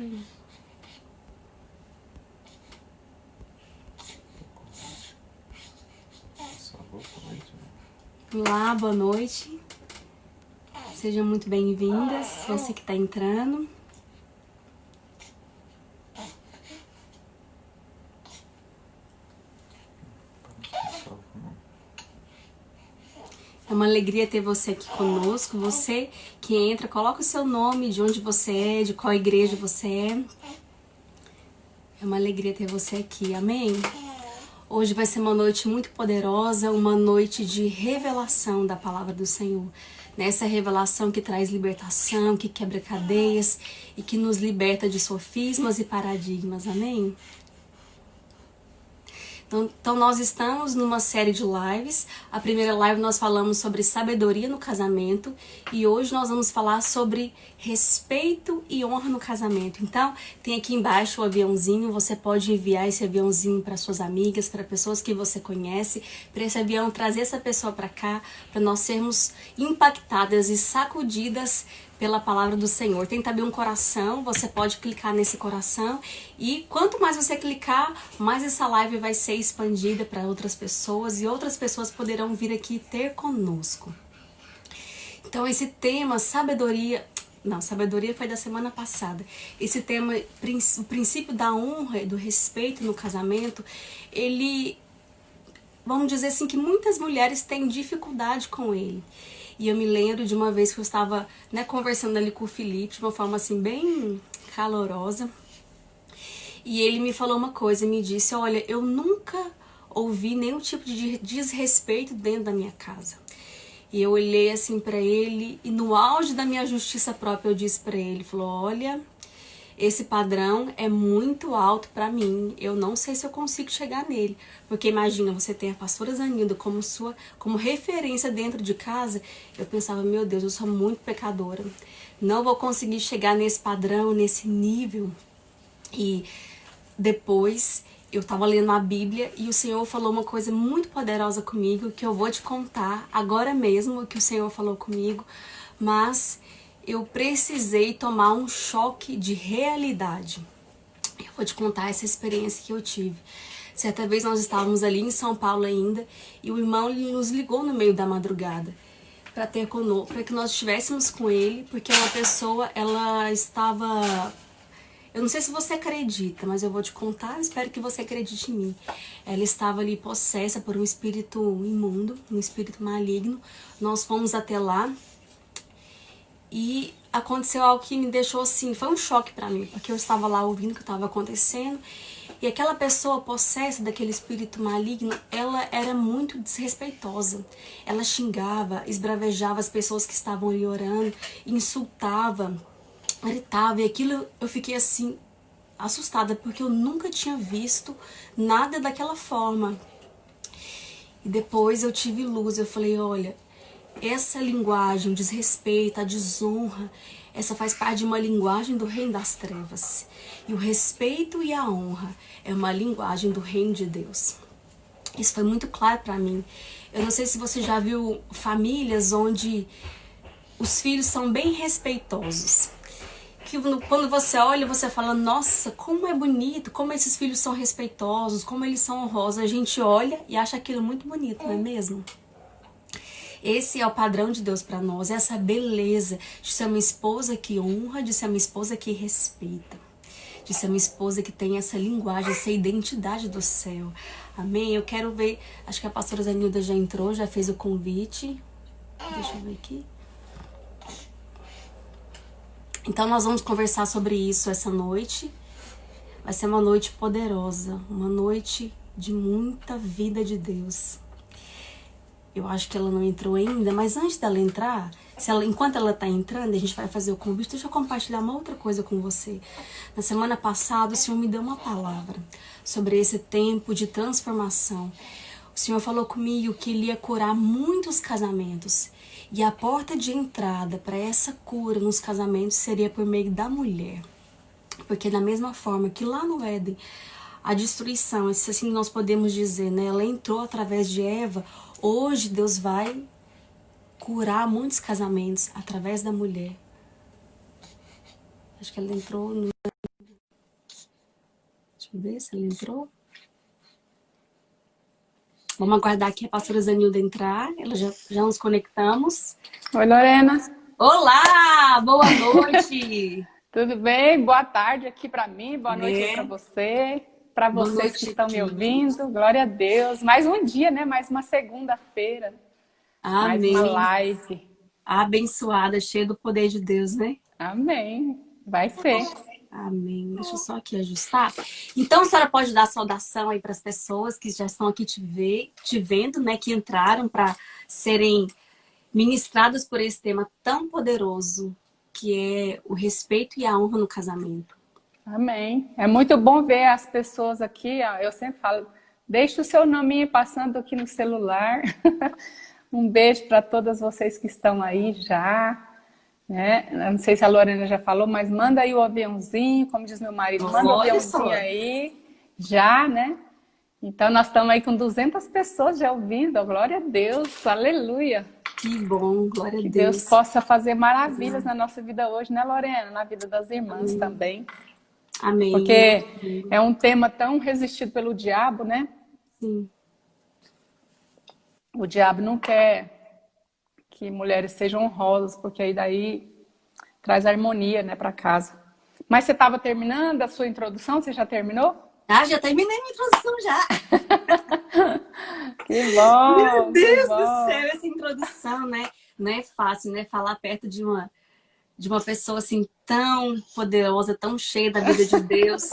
aí. Olá, boa noite. Sejam muito bem-vindas, você que está entrando. É uma alegria ter você aqui conosco. Você que entra, coloca o seu nome, de onde você é, de qual igreja você é. É uma alegria ter você aqui, amém? Hoje vai ser uma noite muito poderosa, uma noite de revelação da palavra do Senhor. Nessa revelação que traz libertação, que quebra cadeias e que nos liberta de sofismas e paradigmas, amém? Então nós estamos numa série de lives. A primeira live nós falamos sobre sabedoria no casamento e hoje nós vamos falar sobre respeito e honra no casamento. Então tem aqui embaixo o aviãozinho, você pode enviar esse aviãozinho para suas amigas, para pessoas que você conhece, para esse avião trazer essa pessoa para cá, para nós sermos impactadas e sacudidas pela palavra do Senhor. Tem também um coração, você pode clicar nesse coração e quanto mais você clicar, mais essa live vai ser expandida para outras pessoas e outras pessoas poderão vir aqui ter conosco. Então esse tema, sabedoria foi da semana passada. Esse tema, o princípio da honra e do respeito no casamento, ele, vamos dizer assim, que muitas mulheres têm dificuldade com ele. E eu me lembro de uma vez que eu estava, conversando ali com o Felipe, de uma forma assim bem calorosa. E ele me falou uma coisa, me disse, olha, eu nunca ouvi nenhum tipo de desrespeito dentro da minha casa. E eu olhei assim pra ele e no auge da minha justiça própria eu disse pra ele, falou, olha, esse padrão é muito alto pra mim, eu não sei se eu consigo chegar nele. Porque imagina, você tem a pastora Zanilda como referência dentro de casa. Eu pensava, meu Deus, eu sou muito pecadora. Não vou conseguir chegar nesse padrão, nesse nível. E depois eu tava lendo a Bíblia e o Senhor falou uma coisa muito poderosa comigo, que eu vou te contar agora mesmo, que o Senhor falou comigo. Mas eu precisei tomar um choque de realidade. Eu vou te contar essa experiência que eu tive. Certa vez nós estávamos ali em São Paulo ainda e o irmão nos ligou no meio da madrugada para ter conosco, para que nós estivéssemos com ele, porque uma pessoa, ela estava... Eu não sei se você acredita, mas eu vou te contar, espero que você acredite em mim. Ela estava ali possessa por um espírito imundo, um espírito maligno. Nós fomos até lá e aconteceu algo que me deixou assim, foi um choque pra mim, porque eu estava lá ouvindo o que estava acontecendo e aquela pessoa possessa daquele espírito maligno, ela era muito desrespeitosa. Ela xingava, esbravejava as pessoas que estavam ali orando, insultava, gritava e aquilo eu fiquei assim, assustada, porque eu nunca tinha visto nada daquela forma. E depois eu tive luz, eu falei, olha, essa linguagem, o desrespeito, a desonra, essa faz parte de uma linguagem do reino das trevas. E o respeito e a honra é uma linguagem do reino de Deus. Isso foi muito claro para mim. Eu não sei se você já viu famílias onde os filhos são bem respeitosos. Que quando você olha, você fala, nossa, como é bonito, como esses filhos são respeitosos, como eles são honrosos. A gente olha e acha aquilo muito bonito, não é mesmo? Esse é o padrão de Deus para nós, essa beleza de ser uma esposa que honra, de ser uma esposa que respeita, de ser uma esposa que tem essa linguagem, essa identidade do céu. Amém? Eu quero ver, acho que a pastora Zanilda já entrou, já fez o convite. Deixa eu ver aqui. Então nós vamos conversar sobre isso essa noite. Vai ser uma noite poderosa, uma noite de muita vida de Deus. Eu acho que ela não entrou ainda, mas antes dela entrar, enquanto ela está entrando, a gente vai fazer o convite. Deixa eu compartilhar uma outra coisa com você. Na semana passada, o Senhor me deu uma palavra sobre esse tempo de transformação. O Senhor falou comigo que Ele ia curar muitos casamentos. E a porta de entrada para essa cura nos casamentos seria por meio da mulher. Porque da mesma forma que lá no Éden, a destruição, assim nós podemos dizer, né? Ela entrou através de Eva. Hoje Deus vai curar muitos casamentos através da mulher. Acho que ela entrou no... eu ver se ele entrou. Vamos aguardar aqui a pastora Zanilda entrar. Ela já nos conectamos. Oi, Lorena. Olá! Boa noite! Tudo bem? Boa tarde aqui para mim, boa noite aí para você, para Boa vocês noite que estão me aqui. ouvindo. Glória a Deus. Mais um dia, né? Mais uma segunda-feira. Mais uma Amém. live. Abençoada, cheia do poder de Deus, né? Amém. Vai ser. Amém. Deixa eu só aqui ajustar. Então, a senhora pode dar saudação aí para as pessoas que já estão aqui te vendo, né? Que entraram para serem ministradas por esse tema tão poderoso, que é o respeito e a honra no casamento. Amém. É muito bom ver as pessoas aqui, ó. Eu sempre falo, deixa o seu nominho passando aqui no celular. Um beijo para todas vocês que estão aí já. Né? Eu não sei se a Lorena já falou, mas manda aí o aviãozinho, como diz meu marido, manda o aviãozinho aí, já, né? Então nós estamos aí com 200 pessoas já ouvindo, oh, glória a Deus, aleluia. Que bom, glória a Que Deus. Deus possa fazer maravilhas na nossa vida hoje, né, Lorena? Na vida das irmãs também. Amém. Porque é um tema tão resistido pelo diabo, né? Sim. O diabo não quer que mulheres sejam honrosas, porque aí daí traz harmonia, né, para casa. Mas você estava terminando a sua introdução? Você já terminou? Ah, já terminei minha introdução já. Que bom! Meu Deus bom. do céu, essa introdução, né? Não é fácil, né? Falar perto de uma pessoa assim tão poderosa, tão cheia da vida de Deus,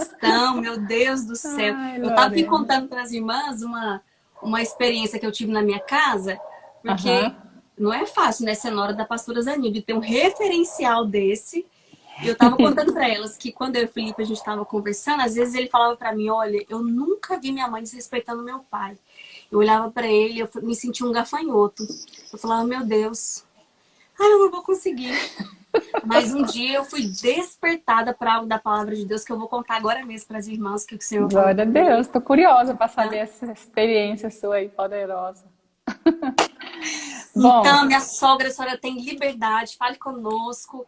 meu Deus do céu. Ai, eu tava aqui Lorena. contando para as irmãs uma experiência que eu tive na minha casa, porque não é fácil, né, ser nora da pastora Zanilda, ter um referencial desse. E eu tava contando para elas que quando eu e o Felipe a gente tava conversando, às vezes ele falava para mim, olha, eu nunca vi minha mãe desrespeitando meu pai. Eu olhava para ele, eu me sentia um gafanhoto. Eu falava, meu Deus, eu não vou conseguir. Mas um dia eu fui despertada para algo da palavra de Deus que eu vou contar agora mesmo para as irmãs que o Senhor falou. Glória a Deus, tô curiosa para saber essa experiência sua aí, poderosa. Bom, então, minha sogra, a senhora tem liberdade, fale conosco.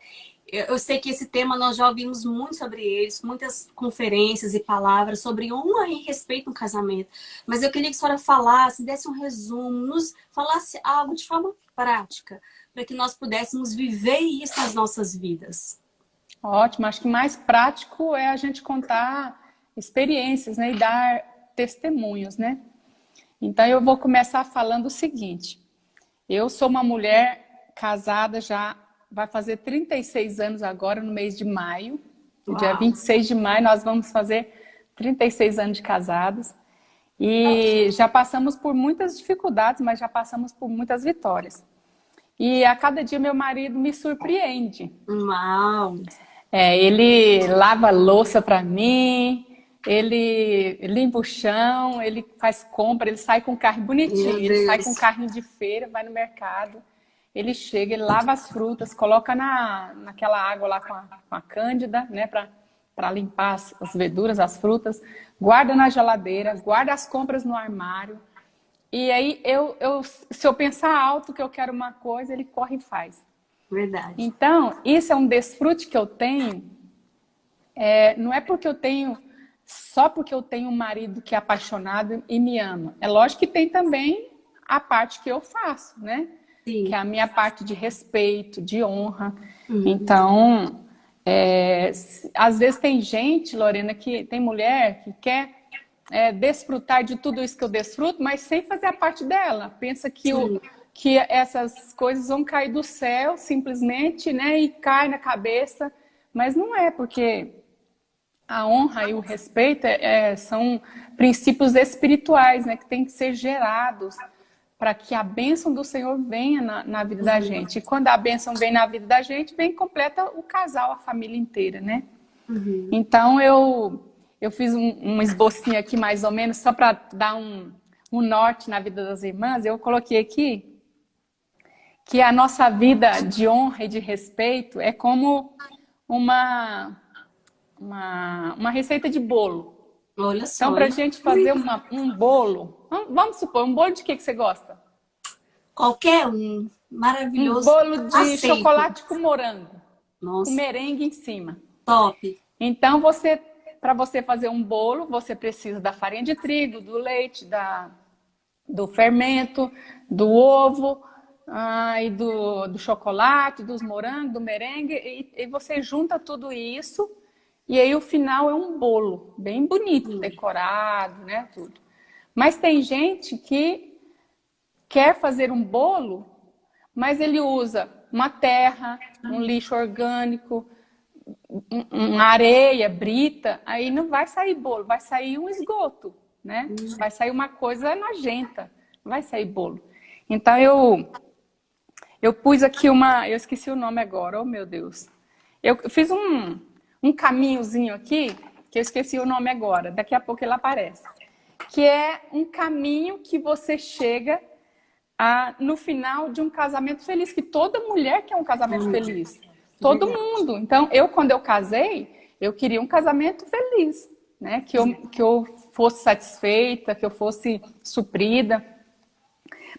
Eu sei que esse tema nós já ouvimos muito sobre eles, muitas conferências e palavras sobre honra e respeito no casamento. Mas eu queria que a senhora falasse, desse um resumo, nos falasse algo de forma prática, para que nós pudéssemos viver isso nas nossas vidas. Ótimo, acho que mais prático é a gente contar experiências, né, e dar testemunhos, né? Então eu vou começar falando o seguinte. Eu sou uma mulher casada já, vai fazer 36 anos agora, no mês de maio. No dia 26 de maio nós vamos fazer 36 anos de casados. E já passamos por muitas dificuldades, mas já passamos por muitas vitórias. E a cada dia meu marido me surpreende. Uau! Ele lava louça para mim, ele limpa o chão, ele faz compra, ele sai com o carro bonitinho, ele sai com o carrinho de feira, vai no mercado, ele chega, ele lava as frutas, coloca naquela água lá com a cândida, né, para limpar as verduras, as frutas, guarda na geladeira, guarda as compras no armário. E aí, se eu pensar alto que eu quero uma coisa, ele corre e faz. Verdade. Então, isso é um desfrute que eu tenho, não é porque eu tenho, só porque eu tenho um marido que é apaixonado e me ama. É lógico que tem também a parte que eu faço, né? Sim. Que é a minha parte de respeito, de honra. Então, às vezes tem gente, Lorena, tem mulher que quer desfrutar de tudo isso que eu desfruto, mas sem fazer a parte dela. Pensa que essas coisas vão cair do céu, simplesmente, né? E cai na cabeça. Mas não é, porque a honra e o respeito são princípios espirituais, né? Que tem que ser gerados para que a bênção do Senhor venha na vida da gente. E quando a bênção vem na vida da gente, vem completa o casal, a família inteira, né? Então, eu fiz um esbocinho aqui, mais ou menos, só para dar um norte na vida das irmãs. Eu coloquei aqui que a nossa vida de honra e de respeito é como uma receita de bolo. Olha só. Então, para a gente fazer um bolo, vamos supor, um bolo de que você gosta? Qualquer um. Maravilhoso. Um bolo de chocolate com morango. Nossa. Com merengue em cima. Top. Então, você para você fazer um bolo, você precisa da farinha de trigo, do leite, do fermento, do ovo, e do chocolate, dos morangos, do merengue, e você junta tudo isso, e aí o final é um bolo bem bonito, decorado, né, tudo. Mas tem gente que quer fazer um bolo, mas ele usa uma terra, um lixo orgânico, uma areia, brita, aí não vai sair bolo, vai sair um esgoto, né? Vai sair uma coisa nojenta, não vai sair bolo. Então eu pus aqui eu esqueci o nome agora, oh meu Deus. Eu fiz um caminhozinho aqui, que eu esqueci o nome agora, daqui a pouco ele aparece. Que é um caminho que você chega no final de um casamento feliz, que toda mulher quer um casamento feliz. Todo mundo. Então, quando eu casei, eu queria um casamento feliz, né? Que eu fosse satisfeita, que eu fosse suprida.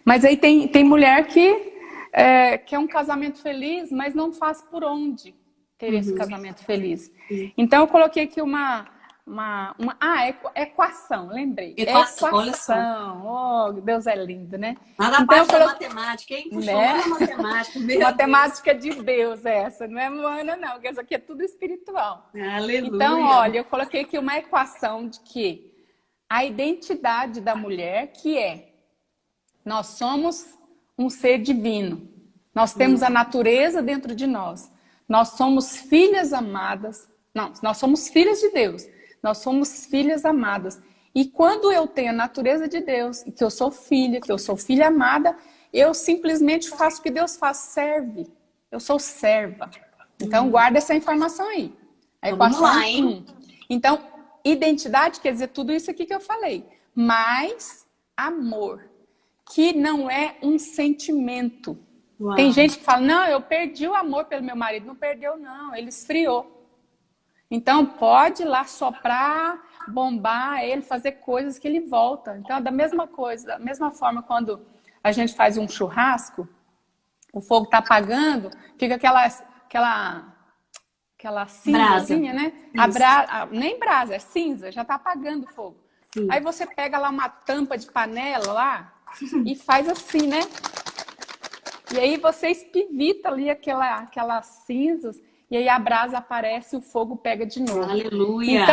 Mas aí tem mulher que quer um casamento feliz, mas não faz por onde ter esse casamento feliz. Então, eu coloquei aqui equação, lembrei. Equação, olha só. Oh, Deus é lindo, né? Nada abaixo da matemática, hein? Puxou né? a matemática. Matemática de Deus essa, não é humana não, porque isso aqui é tudo espiritual. Aleluia. Então, olha, eu coloquei aqui uma equação de que a identidade da mulher, que nós somos um ser divino. Nós temos a natureza dentro de nós. Nós somos filhas amadas. Não, nós somos filhas de Deus. Nós somos filhas amadas. E quando eu tenho a natureza de Deus, que eu sou filha amada, eu simplesmente faço o que Deus faz, serve. Eu sou serva. Então, guarda essa informação aí. A equação vamos lá, hein? Então, identidade quer dizer tudo isso aqui que eu falei. Mais amor, que não é um sentimento. Uau. Tem gente que fala, não, eu perdi o amor pelo meu marido. Não perdeu, não. Ele esfriou. Então, pode ir lá soprar, bombar ele, fazer coisas que ele volta. Então, da mesma coisa, da mesma forma, quando a gente faz um churrasco, o fogo está apagando, fica aquela cinzazinha, né? Nem brasa, é cinza, já está apagando o fogo. Sim. Aí você pega lá uma tampa de panela lá e faz assim, né? E aí você espivita ali aquelas cinzas, e aí a brasa aparece e o fogo pega de novo. Aleluia!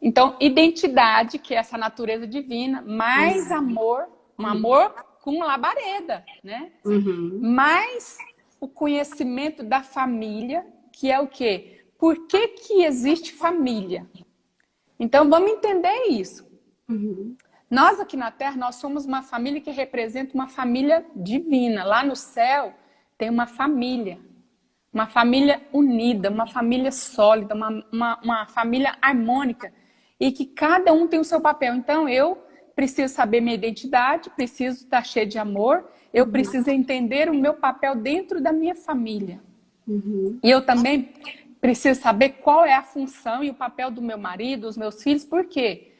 Então, identidade, que é essa natureza divina, mais amor, um amor com labareda, né? Mais o conhecimento da família, que é o quê? Por que que existe família? Então, vamos entender isso. Nós aqui na Terra, nós somos uma família que representa uma família divina. Lá no céu tem uma família unida, uma família sólida, uma família harmônica, e que cada um tem o seu papel. Então, eu preciso saber minha identidade, preciso estar cheio de amor, eu preciso entender o meu papel dentro da minha família. E eu também preciso saber qual é a função e o papel do meu marido, dos meus filhos, por quê?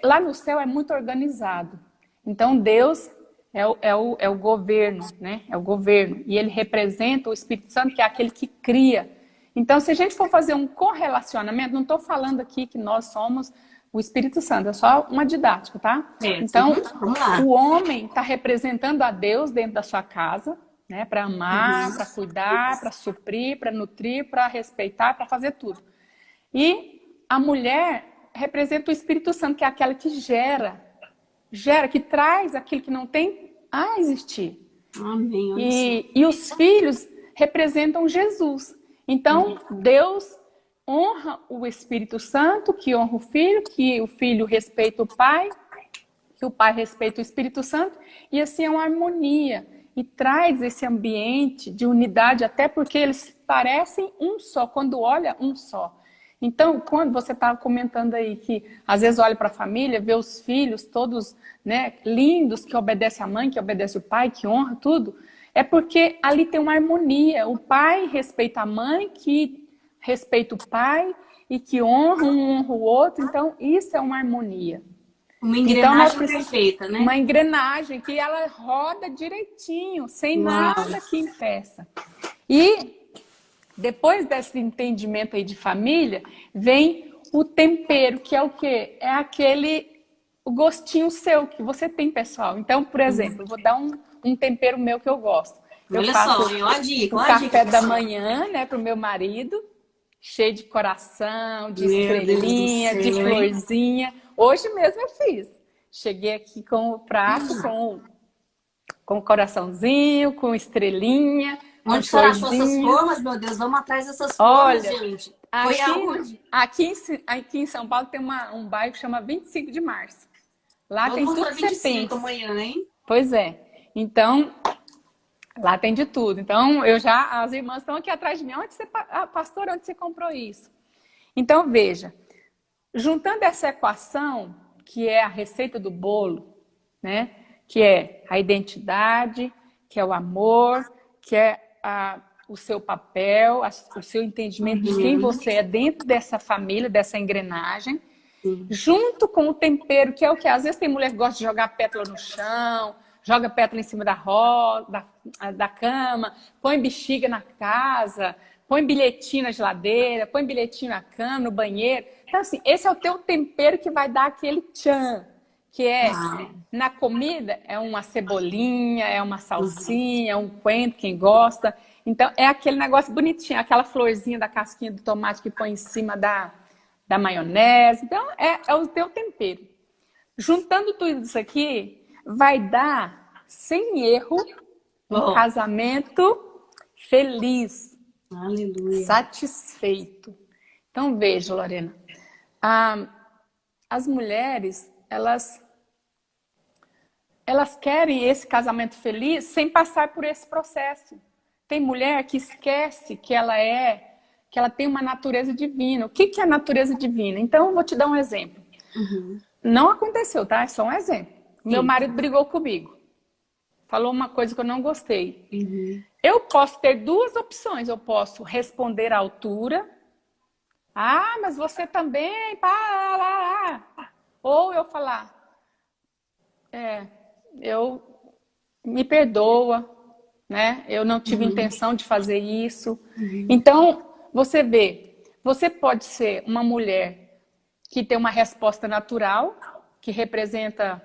Lá no céu é muito organizado. Então, Deus é o governo, né? É o governo. E ele representa o Espírito Santo, que é aquele que cria. Então, se a gente for fazer um correlacionamento, não estou falando aqui que nós somos o Espírito Santo, é só uma didática, tá? Então, o homem está representando a Deus dentro da sua casa, né? Para amar, para cuidar, para suprir, para nutrir, para respeitar, para fazer tudo. E a mulher representa o Espírito Santo, que é aquela que gera, que traz aquilo que não tem a existir. Amém. E os filhos representam Jesus. Então, Deus honra o Espírito Santo, que honra o Filho, que o Filho respeita o Pai, que o Pai respeita o Espírito Santo, e assim é uma harmonia. E traz esse ambiente de unidade, até porque eles parecem um só, quando olha, um só. Então, quando você estava comentando aí que às vezes olha para a família, vê os filhos todos, né, lindos, que obedecem a mãe, que obedecem o pai, que honra tudo, é porque ali tem uma harmonia. O pai respeita a mãe, que respeita o pai e que honra o outro. Então, isso é uma harmonia. Uma engrenagem perfeita, né? Uma engrenagem que ela roda direitinho, sem nada que impeça. E depois desse entendimento aí de família, vem o tempero, que é o quê? É o gostinho seu que você tem, pessoal. Então, por exemplo, eu vou dar um tempero meu que eu gosto. Eu Olha faço só, olha a dica, o olha a dica, café da pessoal. manhã, né, pro meu marido, cheio de coração, de Meu Deus do estrelinha, de céu, hein? florzinha. Hoje mesmo eu fiz. Cheguei aqui com o prato, com o coraçãozinho, com estrelinha, com Onde você achou essas florzinha. formas, meu Deus? Vamos atrás dessas formas, Olha, gente. Foi aonde? aqui em São Paulo tem um bairro que chama 25 de Março. Lá tem Vamos tudo para que você 25 pensa. amanhã, hein? Pois é. Então, lá tem de tudo. Então, as irmãs estão aqui atrás de mim. Pastor, onde você comprou isso? Então, veja, juntando essa equação, que é a receita do bolo, né? Que é a identidade, que é o amor, que é o seu papel, o seu entendimento de quem você é dentro dessa família, dessa engrenagem, junto com o tempero, que é o que às vezes tem mulher que gosta de jogar pétala no chão, joga pétala em cima da cama, põe bexiga na casa, põe bilhetinho na geladeira, põe bilhetinho na cama, no banheiro. Então, assim, esse é o teu tempero que vai dar aquele tchan, que é, na comida, é uma cebolinha, é uma salsinha, é um coentro, quem gosta. Então, é aquele negócio bonitinho, aquela florzinha da casquinha do tomate que põe em cima da maionese. Então, é o teu tempero. Juntando tudo isso aqui, vai dar, sem erro, um casamento feliz, Aleluia. satisfeito. Então, veja, Lorena, as mulheres, elas querem esse casamento feliz sem passar por esse processo. Tem mulher que esquece que ela tem uma natureza divina. O que é a natureza divina? Então, eu vou te dar um exemplo. Não aconteceu, tá? É só um exemplo. Meu marido brigou comigo. Falou uma coisa que eu não gostei. Eu posso ter duas opções. Eu posso responder à altura. Ah, mas você também... Ou eu falar... me perdoa, né? Eu não tive intenção de fazer isso. Então, você vê, você pode ser uma mulher que tem uma resposta natural, que representa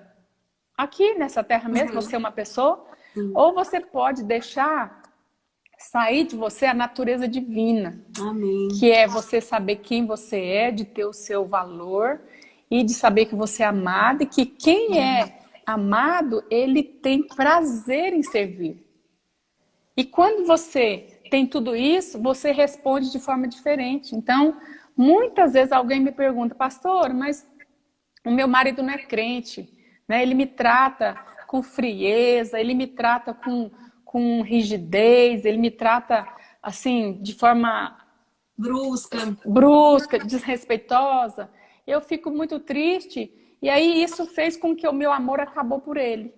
aqui nessa terra mesmo, você é uma pessoa, ou você pode deixar sair de você a natureza divina. Amém. Que é você saber quem você é, de ter o seu valor e de saber que você é amado e que quem é amado, ele tem prazer em servir. E quando você tem tudo isso, você responde de forma diferente. Então, muitas vezes alguém me pergunta, pastor, mas o meu marido não é crente, né? Ele me trata com frieza, ele me trata com rigidez, ele me trata assim, de forma brusca, desrespeitosa. Eu fico muito triste. E aí isso fez com que o meu amor acabou por ele.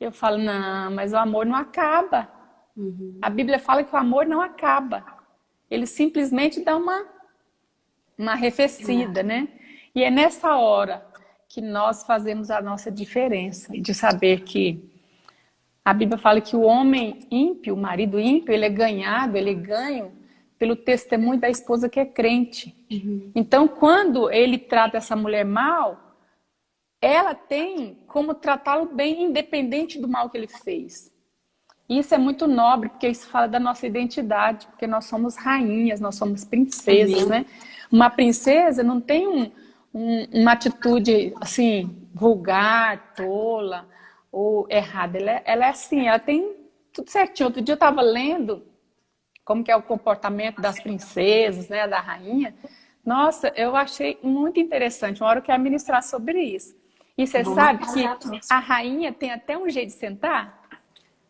Eu falo, não, mas o amor não acaba. A Bíblia fala que o amor não acaba. Ele simplesmente dá uma arrefecida, né? E é nessa hora que nós fazemos a nossa diferença. De saber que a Bíblia fala que o homem ímpio, o marido ímpio, ele é ganho pelo testemunho da esposa que é crente. Então, quando ele trata essa mulher mal, ela tem como tratá-lo bem, independente do mal que ele fez. Isso é muito nobre, porque isso fala da nossa identidade, porque nós somos rainhas, nós somos princesas, né? Uma princesa não tem uma atitude, assim, vulgar, tola ou errada. Ela é assim, ela tem tudo certinho. Outro dia eu estava lendo como que é o comportamento das princesas, né, da rainha. Nossa, eu achei muito interessante. Uma hora eu quero ministrar sobre isso. E você sabe que a rainha tem até um jeito de sentar?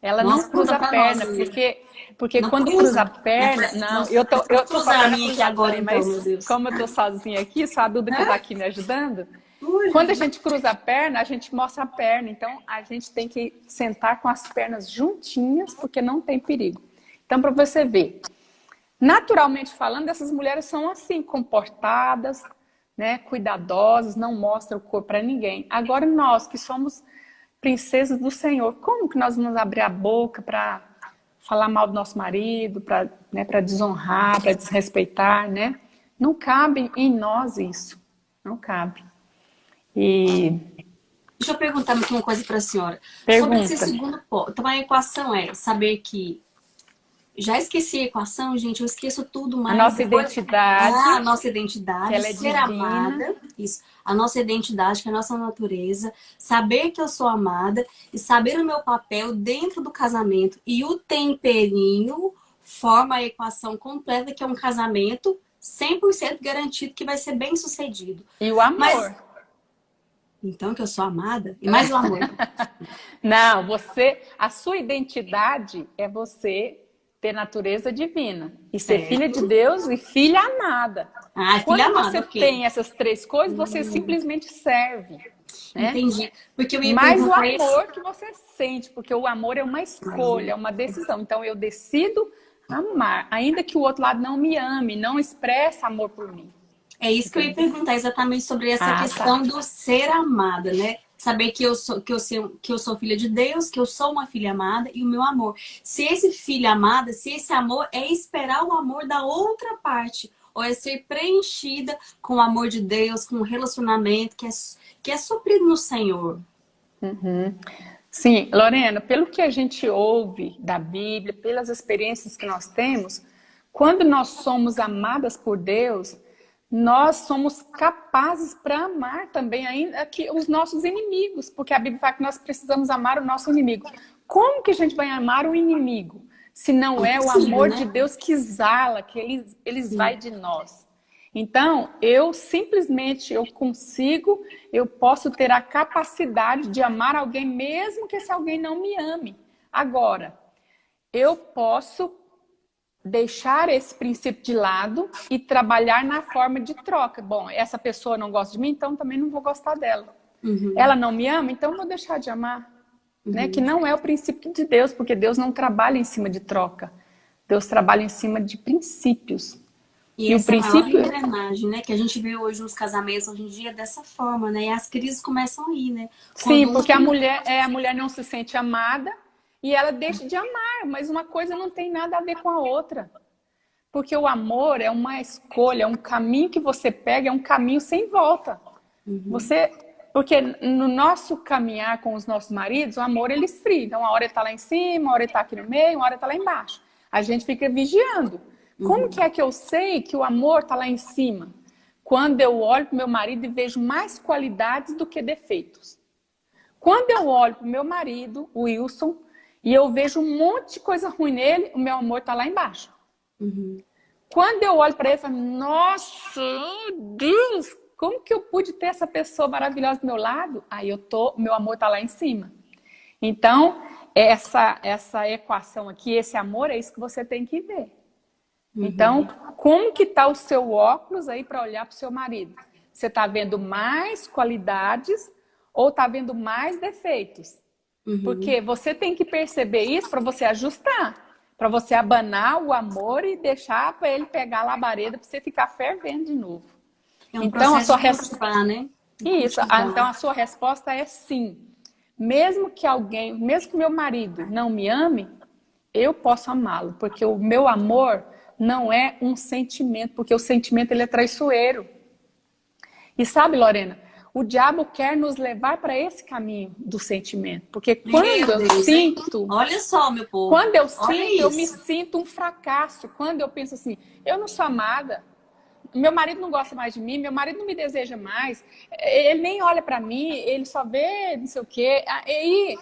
Ela não cruza a perna, porque quando cruza a perna... Não, eu tô fazendo cruzar agora, mas como eu tô sozinha aqui, só a Duda que tá aqui me ajudando. Quando a gente cruza a perna, a gente mostra a perna. Então, a gente tem que sentar com as pernas juntinhas, porque não tem perigo. Então, para você ver, naturalmente falando, essas mulheres são assim, comportadas, né, cuidadosas, não mostram o corpo para ninguém. Agora, nós que somos princesas do Senhor, como que nós vamos abrir a boca para falar mal do nosso marido, para desonrar, para desrespeitar, né? Não cabe em nós isso. Não cabe. E Deixa eu perguntar aqui uma coisa para a senhora. Sobre esse pergunta. segundo ponto. Então, a equação é saber que. Já esqueci a equação, gente, eu esqueço tudo A mais. nossa Depois... identidade, a nossa que identidade, ela é ser divina. amada, isso. A nossa identidade, que é a nossa natureza, saber que eu sou amada e saber o meu papel dentro do casamento. E o temperinho forma a equação completa, que é um casamento 100% garantido que vai ser bem sucedido. E o Mas, amor. então, que eu sou amada? E mais o amor. Não, a sua identidade é você ter natureza divina e ser filha de Certo? Deus e filha amada. Ah, filha Quando amada, você ok. tem essas três coisas, você simplesmente serve, né? Entendi. Porque eu ia Mas o perguntar isso. amor que você sente, porque o amor é uma escolha, é uma decisão. Então eu decido amar, ainda que o outro lado não me ame, não expresse amor por mim. É isso que eu ia Entendeu? perguntar exatamente sobre essa Ah, tá. questão do ser amada, né? Saber que eu sou filha de Deus, que eu sou uma filha amada e o meu amor. Se esse filho amada, se esse amor é esperar o amor da outra parte, ou é ser preenchida com o amor de Deus, com o relacionamento que é suprido no Senhor. Sim, Lorena, pelo que a gente ouve da Bíblia, pelas experiências que nós temos, quando nós somos amadas por Deus, nós somos capazes para amar também ainda que os nossos inimigos, porque a Bíblia fala que nós precisamos amar o nosso inimigo. Como que a gente vai amar o inimigo se não é o Impossível, amor de né? Deus que exala, que eles vai Sim. de nós? Então, eu posso ter a capacidade de amar alguém, mesmo que esse alguém não me ame. Agora, eu posso deixar esse princípio de lado e trabalhar na forma de troca. Bom, essa pessoa não gosta de mim, então também não vou gostar dela. Uhum, Ela não me ama, então eu vou deixar de amar. Né? Que uhum. não é o princípio de Deus, porque Deus não trabalha em cima de troca. Deus trabalha em cima de princípios. E E o essa é a maior princípio engrenagem, né? Que a gente vê hoje nos casamentos, hoje em dia, dessa forma, né? E as crises começam aí, né? sim, Quando um porque a mulher não se sente amada e ela deixa de amar, mas uma coisa não tem nada a ver com a outra. Porque o amor é uma escolha, é um caminho que você pega, é um caminho sem volta. Porque no nosso caminhar com os nossos maridos, o amor ele esfria. Então, uma hora ele está lá em cima, uma hora ele está aqui no meio, uma hora ele está lá embaixo. A gente fica vigiando. Como que é que eu sei que o amor está lá em cima? Quando eu olho para o meu marido e vejo mais qualidades do que defeitos. Quando eu olho para o meu marido, o Wilson, e eu vejo um monte de coisa ruim nele, o meu amor está lá embaixo. Quando eu olho para ele e falo, nossa, Deus, como que eu pude ter essa pessoa maravilhosa do meu lado? Aí meu amor está lá em cima. Então, essa equação aqui, esse amor, é isso que você tem que ver. Então, como que está o seu óculos aí para olhar para o seu marido? Você está vendo mais qualidades ou está vendo mais defeitos? Porque você tem que perceber isso para você ajustar, para você abanar o amor e deixar para ele pegar a labareda para você ficar fervendo de novo. É um Então, processo de cultivar, né? Isso. Cultivar. Então, a sua resposta é sim. Mesmo que meu marido não me ame, eu posso amá-lo, porque o meu amor não é um sentimento, porque o sentimento ele é traiçoeiro. E sabe, Lorena, o diabo quer nos levar para esse caminho do sentimento, porque quando Meu eu Deus, hein? sinto, Olha só, meu povo. quando eu Olha sinto, eu me isso. sinto um fracasso. Quando eu penso assim, eu não sou amada, meu marido não gosta mais de mim, meu marido não me deseja mais, ele nem olha para mim, ele só vê não sei o quê. Aí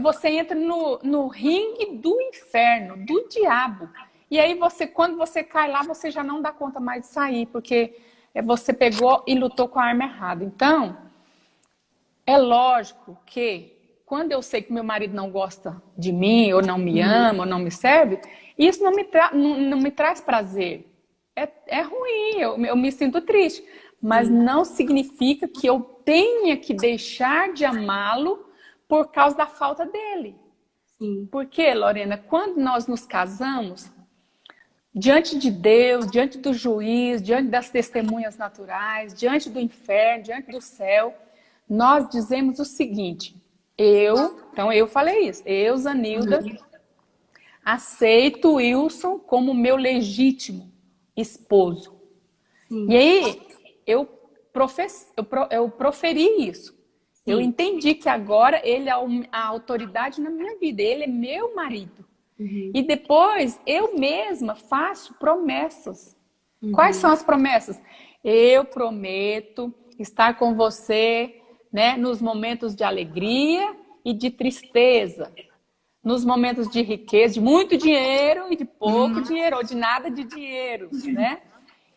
você entra no ringue do inferno, do diabo. E aí quando você cai lá, você já não dá conta mais de sair, porque você pegou e lutou com a arma errada. Então, é lógico que quando eu sei que meu marido não gosta de mim, ou não me ama, ou não me serve, isso não me traz prazer. É ruim, eu me sinto triste. Mas não significa que eu tenha que deixar de amá-lo por causa da falta dele. Sim. Porque, Lorena, quando nós nos casamos, diante de Deus, diante do juiz, diante das testemunhas naturais, diante do inferno, diante do céu, nós dizemos o seguinte, então eu falei isso, eu, Zanilda, aceito o Wilson como meu legítimo esposo. E Sim. aí, eu proferi isso. Eu Sim. entendi que agora ele é a autoridade na minha vida. Ele é meu marido. Uhum. E depois, eu mesma faço promessas. Quais são Uhum. as promessas? Eu prometo estar com você, né, nos momentos de alegria e de tristeza, nos momentos de riqueza, de muito dinheiro e de pouco Uhum. dinheiro, ou de nada de dinheiro, né?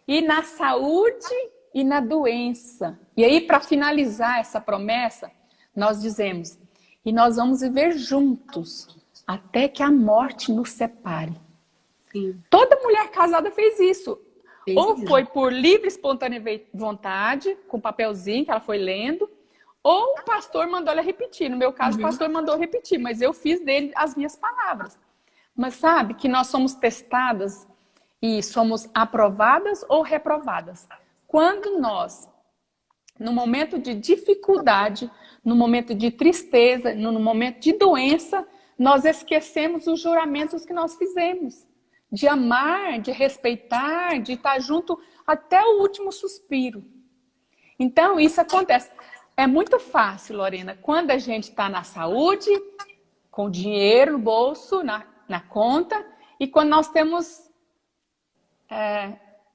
E na saúde e na doença. E aí, para finalizar essa promessa, nós dizemos: e nós vamos viver juntos até que a morte nos separe. Sim. Toda mulher casada fez isso. Fez Ou mesmo. foi por livre e espontânea vontade, com papelzinho que ela foi lendo, ou o pastor mandou ela repetir. No meu caso, o Uhum. pastor mandou repetir, mas eu fiz dele as minhas palavras. Mas sabe que nós somos testadas e somos aprovadas ou reprovadas. Quando nós, no momento de dificuldade, no momento de tristeza, no momento de doença, nós esquecemos os juramentos que nós fizemos. De amar, de respeitar, de estar junto até o último suspiro. Então, isso acontece. É muito fácil, Lorena, quando a gente está na saúde, com dinheiro no bolso, na conta, e quando nós temos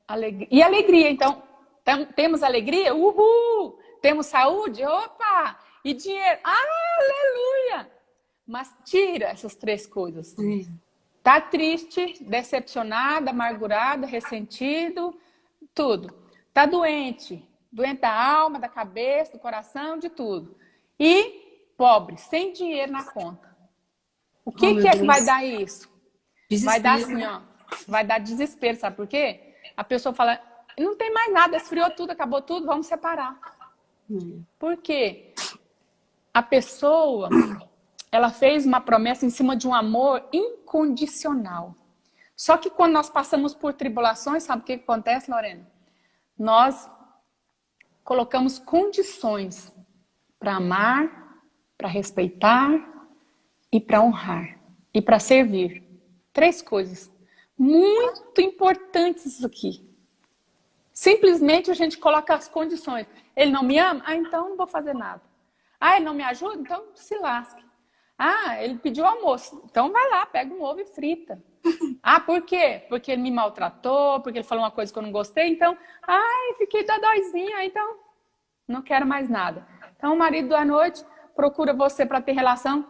alegria. E alegria, então, temos alegria? Uhul! Temos saúde? Opa! E dinheiro? Aleluia! Mas tira essas três coisas. É. Tá triste, decepcionado, amargurado, ressentido, tudo. Tá doente, doente da alma, da cabeça, do coração, de tudo. E pobre, sem dinheiro na conta. O Oh, que meu é que vai Deus. dar isso? Vai dar Desespero, assim, né? ó. Vai dar desespero, sabe por quê? A pessoa fala, não tem mais nada, esfriou tudo, acabou tudo, vamos separar. Por quê? A pessoa, ela fez uma promessa em cima de um amor incondicional. Só que quando nós passamos por tribulações, sabe o que acontece, Lorena? Nós colocamos condições para amar, para respeitar e para honrar e para servir. Três coisas muito importantes isso aqui. Simplesmente a gente coloca as condições. Ele não me ama? Ah, então não vou fazer nada. Ah, ele não me ajuda? Então se lasque. Ah, ele pediu almoço. Então vai lá, pega um ovo e frita. Ah, por quê? Porque ele me maltratou, porque ele falou uma coisa que eu não gostei. Então, ai, fiquei dodóizinha, então não quero mais nada. Então o marido à noite procura você para ter relação.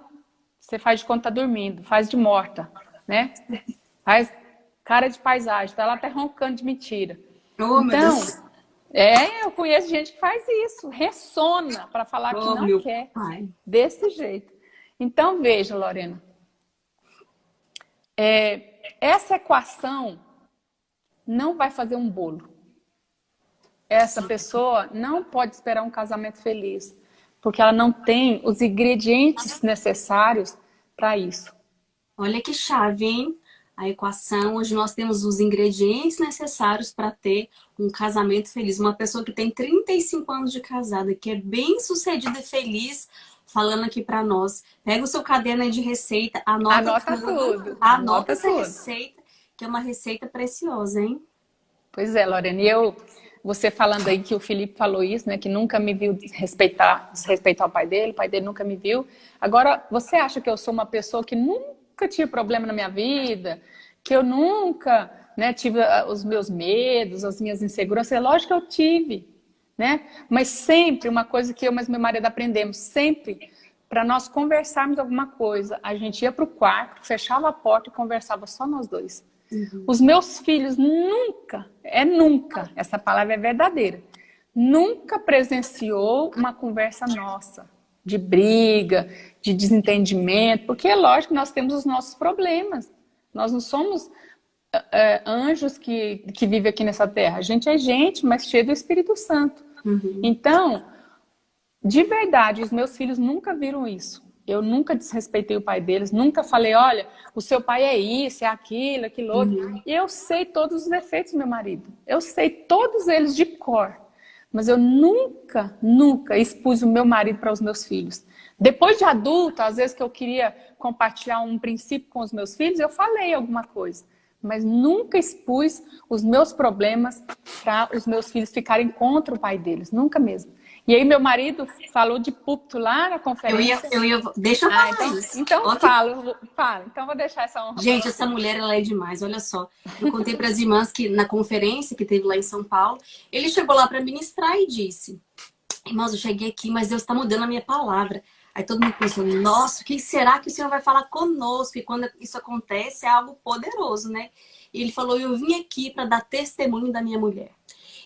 Você faz de conta tá dormindo, faz de morta, né? Faz cara de paisagem, tá lá até roncando de mentira. Oh, meu Então, Deus. eu conheço gente que faz isso, ressona para falar que Oh, não meu quer, pai. desse jeito. Então, veja, Lorena, essa equação não vai fazer um bolo. Essa pessoa não pode esperar um casamento feliz, porque ela não tem os ingredientes necessários para isso. Olha que chave, hein? A equação. Hoje nós temos os ingredientes necessários para ter um casamento feliz. Uma pessoa que tem 35 anos de casada, que é bem sucedida e feliz, falando aqui para nós. Pega o seu caderno aí de receita, anota Anota tudo, tudo, anota anota essa tudo. receita, que é uma receita preciosa, hein? Pois é, Lorena, você falando aí que o Felipe falou isso, né, que nunca me viu desrespeitar o pai dele nunca me viu. Agora, você acha que eu sou uma pessoa que nunca tive problema na minha vida, que eu nunca, né, tive os meus medos, as minhas inseguranças? É lógico que eu tive, né? Mas sempre, uma coisa que eu e meu marido aprendemos, sempre, para nós conversarmos alguma coisa, a gente ia para o quarto, fechava a porta e conversava só nós dois. Os meus filhos nunca, essa palavra é verdadeira, nunca presenciou uma conversa nossa, de briga, de desentendimento, porque é lógico que nós temos os nossos problemas. Nós não somos anjos que vivem aqui nessa terra. A gente é gente, mas cheio do Espírito Santo. Então, de verdade, os meus filhos nunca viram isso. Eu nunca desrespeitei o pai deles, nunca falei, olha, o seu pai é isso, é aquilo, aquilo outro. E eu sei todos os defeitos do meu marido. Eu sei todos eles de cor. Mas eu nunca expus o meu marido para os meus filhos. Depois de adulta, às vezes que eu queria compartilhar um princípio com os meus filhos, eu falei alguma coisa. mas nunca expus os meus problemas para os meus filhos ficarem contra o pai deles, nunca mesmo. E aí meu marido falou de púlpito lá na conferência. Deixa eu falar isso. Então fala. Então vou deixar essa honra. Gente, essa mulher, ela é demais, olha só. Eu contei para as irmãs que na conferência que teve lá em São Paulo, ele chegou lá para ministrar e disse: irmãos, eu cheguei aqui, mas Deus está mudando a minha palavra. Aí todo mundo pensou: nossa, o que será que o Senhor vai falar conosco? E quando isso acontece, é algo poderoso, né? E ele falou: eu vim aqui para dar testemunho da minha mulher.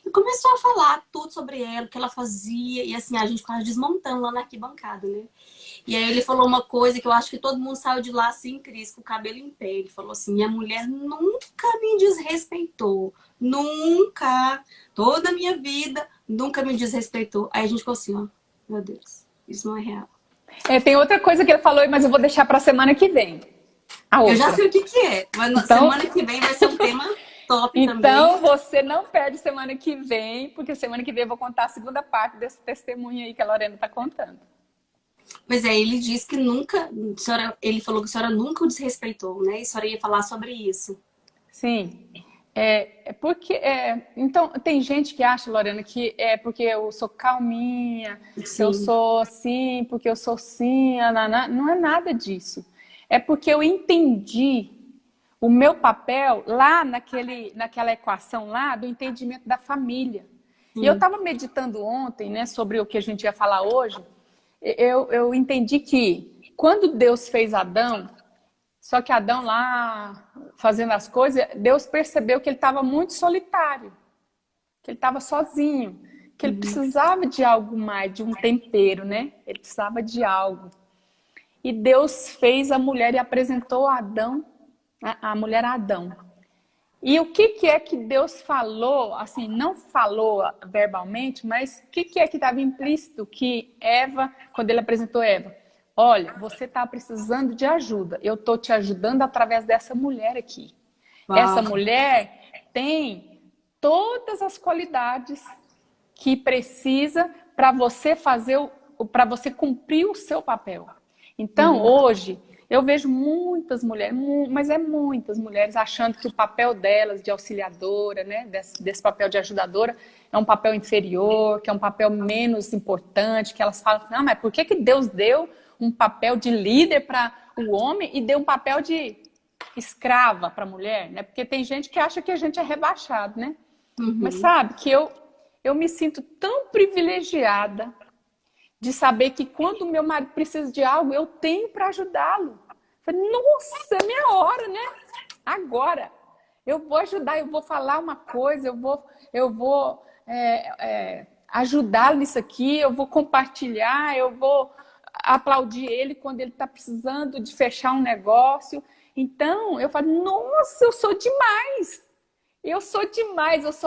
E começou a falar tudo sobre ela, o que ela fazia. E assim, a gente quase desmontando lá na arquibancada, né? E aí ele falou uma coisa que eu acho que todo mundo saiu de lá assim, Cris, com o cabelo em pé. Ele falou assim: minha mulher nunca me desrespeitou. Nunca. Toda a minha vida, nunca me desrespeitou. Aí a gente ficou assim, ó, meu Deus, isso não é real. Tem outra coisa que ele falou, mas eu vou deixar para a semana que vem. Eu já sei o que é, mas na semana que vem vai ser um tema top também. Então, você não perde semana que vem, porque semana que vem eu vou contar a segunda parte desse testemunho aí que a Lorena está contando. Mas ele disse que nunca, ele falou que a senhora nunca o desrespeitou, né? E a senhora ia falar sobre isso. Sim. Então, tem gente que acha, Lorena, que é porque eu sou calminha, eu sou assim, porque eu sou assim, não é nada disso. É porque eu entendi o meu papel lá naquela equação lá do entendimento da família. Sim. E eu estava meditando ontem, né, sobre o que a gente ia falar hoje. Eu entendi que quando Deus fez Adão, só que Adão lá fazendo as coisas, Deus percebeu que ele estava muito solitário, que ele estava sozinho, que ele precisava de algo mais, de um tempero, né? Ele precisava de algo. E Deus fez a mulher e apresentou a Adão, a mulher a Adão. E o que é que Deus falou, assim, não falou verbalmente, mas o que é que estava implícito que Eva, quando ele apresentou Eva? Olha, você está precisando de ajuda. Eu estou te ajudando através dessa mulher aqui. Uau. Essa mulher tem todas as qualidades que precisa para você para você cumprir o seu papel. Então, hoje, eu vejo muitas mulheres, mas muitas mulheres achando que o papel delas de auxiliadora, né, desse papel de ajudadora, é um papel inferior, que é um papel menos importante, que elas falam, não, mas por que Deus deu um papel de líder para o homem e deu um papel de escrava para a mulher, né? Porque tem gente que acha que a gente é rebaixado, né? Mas sabe que eu me sinto tão privilegiada de saber que quando o meu marido precisa de algo, eu tenho para ajudá-lo. Falei, nossa, é minha hora, né? Agora, eu vou ajudar, eu vou falar uma coisa, eu vou ajudá-lo nisso aqui, eu vou compartilhar, eu vou aplaudir ele quando ele está precisando de fechar um negócio. Então, eu falo, nossa, eu sou demais. Eu sou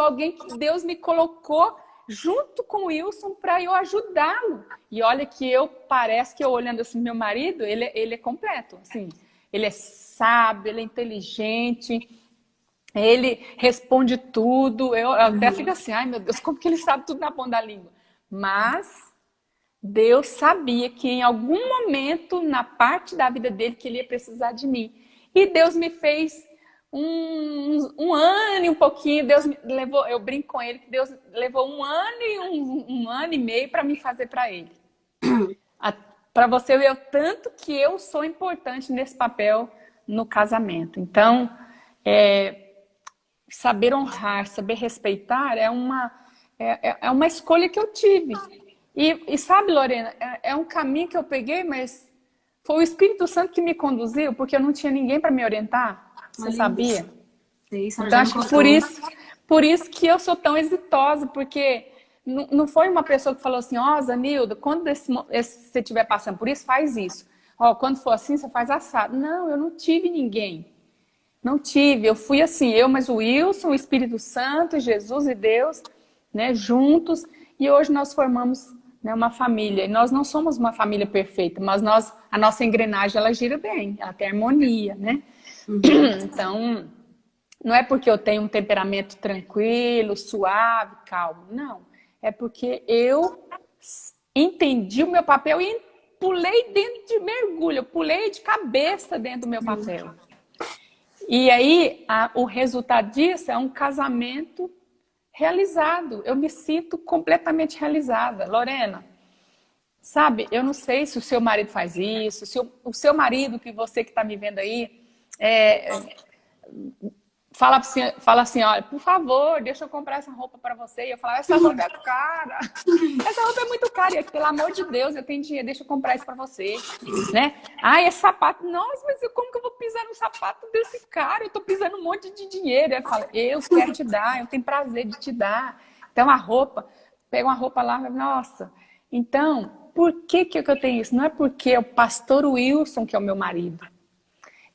alguém que Deus me colocou junto com o Wilson para eu ajudá-lo. E olha que parece que eu olhando assim, meu marido, ele é completo. Assim, ele é sábio, ele é inteligente, ele responde tudo. Eu até fico assim, ai meu Deus, como que ele sabe tudo na ponta da língua? Mas Deus sabia que em algum momento, na parte da vida dele, que ele ia precisar de mim. E Deus me fez um ano e um pouquinho, Deus me levou, eu brinco com ele, que Deus levou um ano e um ano e meio para me fazer para ele. Para você ver o tanto que eu sou importante nesse papel no casamento. Então, saber honrar, saber respeitar é uma escolha que eu tive. E sabe, Lorena, é um caminho que eu peguei, mas foi o Espírito Santo que me conduziu, porque eu não tinha ninguém para me orientar. Você sabia? Sim, então, acho que por isso que eu sou tão exitosa, porque não foi uma pessoa que falou assim, Zanilda, quando você estiver passando por isso, faz isso. Quando for assim, você faz assado. Não, eu não tive ninguém. Não tive. Eu fui assim, mas o Wilson, o Espírito Santo, Jesus e Deus, né, juntos. E hoje nós formamos, né, uma família. E nós não somos uma família perfeita, mas a nossa engrenagem, ela gira bem. Ela tem harmonia, né? Então, não é porque eu tenho um temperamento tranquilo, suave, calmo. Não. É porque eu entendi o meu papel e pulei dentro de mergulho. Eu pulei de cabeça dentro do meu papel. E aí, o resultado disso é um casamento realizado. Eu me sinto completamente realizada. Lorena, sabe, eu não sei se o seu marido faz isso, se o seu marido, que você que está me vendo aí, fala assim, olha, por favor, deixa eu comprar essa roupa para você. E eu falo, essa roupa é cara. Essa roupa é muito cara. E pelo amor de Deus, eu tenho dinheiro, deixa eu comprar isso para você. Né? Ai, esse sapato. Nossa, mas como que eu vou pisar no sapato desse cara? Eu tô pisando um monte de dinheiro. Eu falo, eu quero te dar, eu tenho prazer de te dar. Então, a roupa, pega uma roupa lá, nossa. Então, por que eu tenho isso? Não é porque é o pastor Wilson que é o meu marido.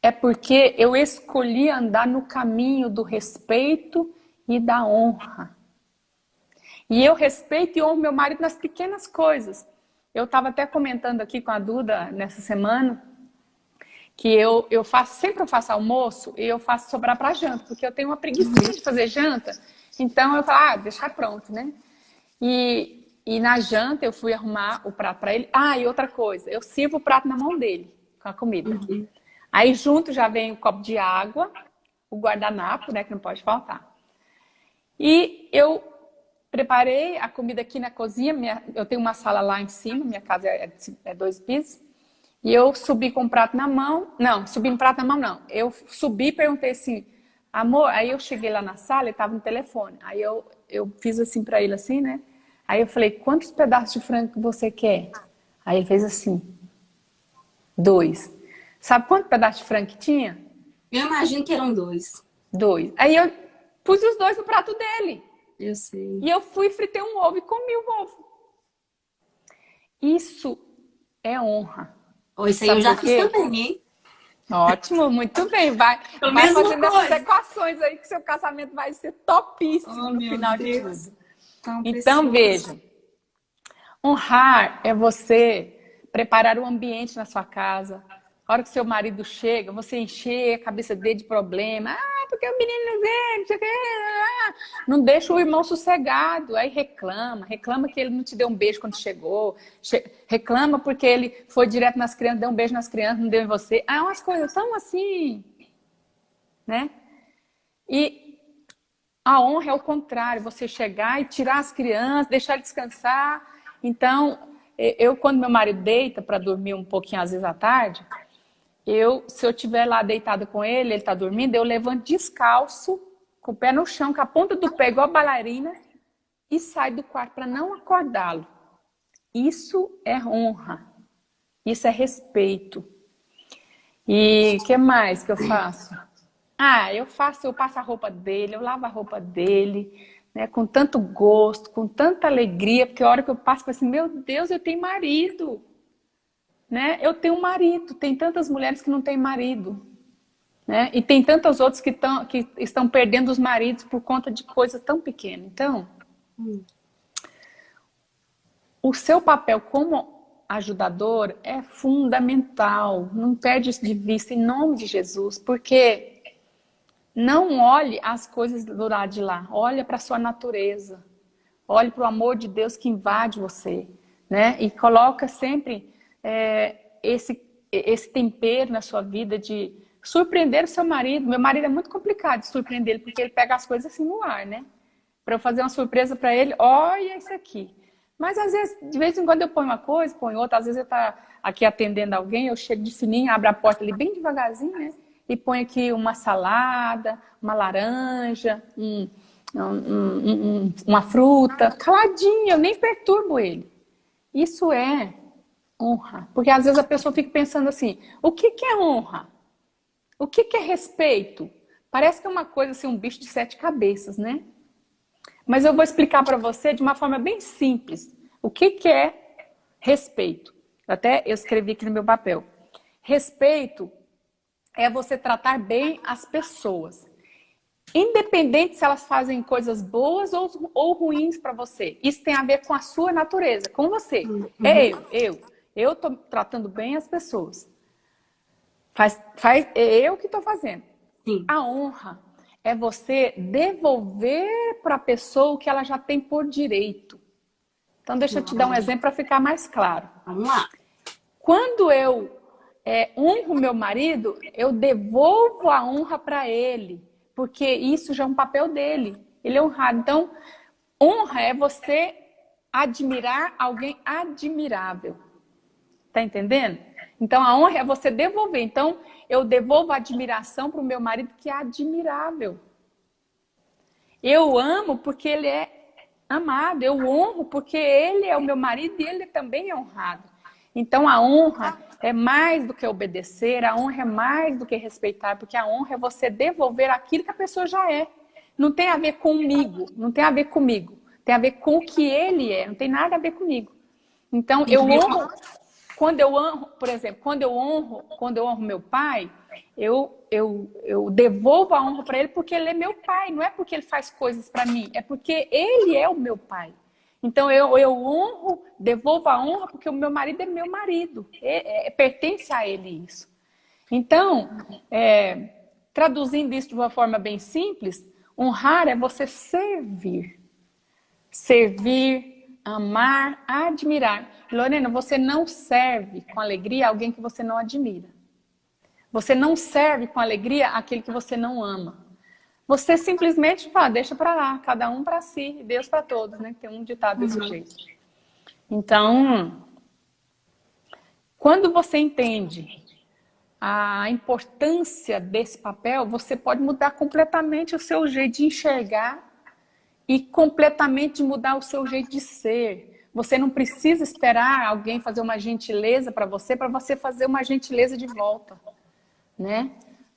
É porque eu escolhi andar no caminho do respeito e da honra. E eu respeito e honro meu marido nas pequenas coisas. Eu estava até comentando aqui com a Duda nessa semana que sempre eu faço almoço e eu faço sobrar para janta, porque eu tenho uma preguiça de fazer janta. Então eu falo, deixar pronto, né? E na janta eu fui arrumar o prato para ele. E outra coisa, eu sirvo o prato na mão dele, com a comida. Uhum. Aí junto já vem o copo de água, o guardanapo, né, que não pode faltar. E eu preparei a comida aqui na cozinha, eu tenho uma sala lá em cima, minha casa é 2 pisos, e eu subi com o prato na mão, não, subi no prato na mão não, eu subi e perguntei assim, amor, aí eu cheguei lá na sala e estava no telefone, aí eu fiz assim para ele assim, né, aí eu falei, quantos pedaços de frango você quer? Aí ele fez assim, 2. Sabe quanto pedaço de frango que tinha? Eu imagino que eram 2. 2. Aí eu pus os 2 no prato dele. Eu sei. E eu fui, fritei um ovo e comi o ovo. Isso é honra. Isso aí eu já fiz também, hein? Ótimo, muito bem. Vai fazendo essas equações aí que seu casamento vai ser topíssimo no final de tudo. Então, veja. Honrar é você preparar o ambiente na sua casa. A hora que seu marido chega, você encher a cabeça dele de problema. Porque o menino não vem, não sei o que. Não deixa o irmão sossegado. Aí reclama que ele não te deu um beijo quando chegou. Reclama porque ele foi direto nas crianças, deu um beijo nas crianças, não deu em você. Umas coisas tão assim, né? E a honra é o contrário, você chegar e tirar as crianças, deixar ele descansar. Então, quando meu marido deita para dormir um pouquinho, às vezes à tarde, se eu estiver lá deitada com ele está dormindo, eu levanto descalço, com o pé no chão, com a ponta do pé igual a bailarina, e saio do quarto para não acordá-lo. Isso é honra. Isso é respeito. E o que mais que eu faço? Eu passo a roupa dele, eu lavo a roupa dele, né, com tanto gosto, com tanta alegria, porque a hora que eu passo, eu falo assim, meu Deus, eu tenho marido. Né? Eu tenho um marido, tem tantas mulheres que não têm marido, né? E tem tantas outras que estão perdendo os maridos por conta de coisas tão pequenas. Então, o seu papel como ajudador é fundamental, não perde isso de vista em nome de Jesus, porque não olhe as coisas do lado de lá, olha para a sua natureza, olhe para o amor de Deus que invade você, né? E coloca sempre esse tempero na sua vida de surpreender o seu marido. Meu marido é muito complicado de surpreender ele, porque ele pega as coisas assim no ar, né? Para eu fazer uma surpresa para ele, olha isso aqui. Mas às vezes, de vez em quando eu ponho uma coisa, ponho outra. Às vezes eu tá aqui atendendo alguém, eu chego de fininho, abro a porta ali bem devagarzinho, né? E ponho aqui uma salada, uma laranja, uma fruta, caladinho, eu nem perturbo ele. Isso é honra. Porque às vezes a pessoa fica pensando assim, o que é honra? O que é respeito? Parece que é uma coisa assim, um bicho de 7 cabeças, né? Mas eu vou explicar para você de uma forma bem simples. O que é respeito? Até eu escrevi aqui no meu papel. Respeito é você tratar bem as pessoas. Independente se elas fazem coisas boas ou ruins para você. Isso tem a ver com a sua natureza, com você. Eu estou tratando bem as pessoas. É eu que estou fazendo. Sim. A honra é você devolver para a pessoa o que ela já tem por direito. Então, deixa eu te dar um exemplo para ficar mais claro. Vamos lá. Quando eu honro o meu marido, eu devolvo a honra para ele, porque isso já é um papel dele. Ele é honrado. Então, honra é você admirar alguém admirável. Tá entendendo? Então, a honra é você devolver. Então, eu devolvo a admiração para o meu marido, que é admirável. Eu amo porque ele é amado. Eu honro porque ele é o meu marido e ele também é honrado. Então, a honra é mais do que obedecer, a honra é mais do que respeitar, porque a honra é você devolver aquilo que a pessoa já é. Não tem a ver comigo, não tem a ver comigo. Tem a ver com o que ele é, não tem nada a ver comigo. Então, eu honro, quando eu honro, por exemplo, quando eu honro meu pai, eu devolvo a honra para ele porque ele é meu pai, não é porque ele faz coisas para mim, é porque ele é o meu pai. Então, eu honro, devolvo a honra porque o meu marido é meu marido, pertence a ele isso. Então, traduzindo isso de uma forma bem simples, honrar é você servir. Servir, amar, admirar. Lorena, você não serve com alegria alguém que você não admira. Você não serve com alegria aquele que você não ama. Você simplesmente fala, deixa para lá, cada um para si, Deus para todos, né? Tem um ditado desse jeito. Então, quando você entende a importância desse papel, você pode mudar completamente o seu jeito de enxergar e completamente mudar o seu jeito de ser. Você não precisa esperar alguém fazer uma gentileza para você fazer uma gentileza de volta, né?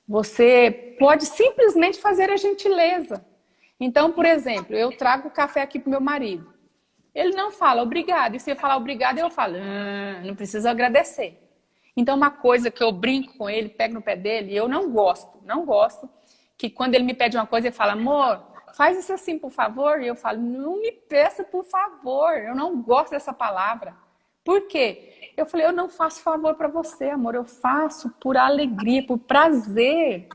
Você pode simplesmente fazer a gentileza. Então, por exemplo, eu trago café aqui pro meu marido. Ele não fala obrigado. E se eu falar obrigado, eu falo, não precisa agradecer. Então, uma coisa que eu brinco com ele, pego no pé dele, e eu não gosto, que quando ele me pede uma coisa, ele fala, amor, faz isso assim, por favor. E eu falo, não me peça, por favor. Eu não gosto dessa palavra. Por quê? Eu falei, eu não faço favor para você, amor. Eu faço por alegria, por prazer.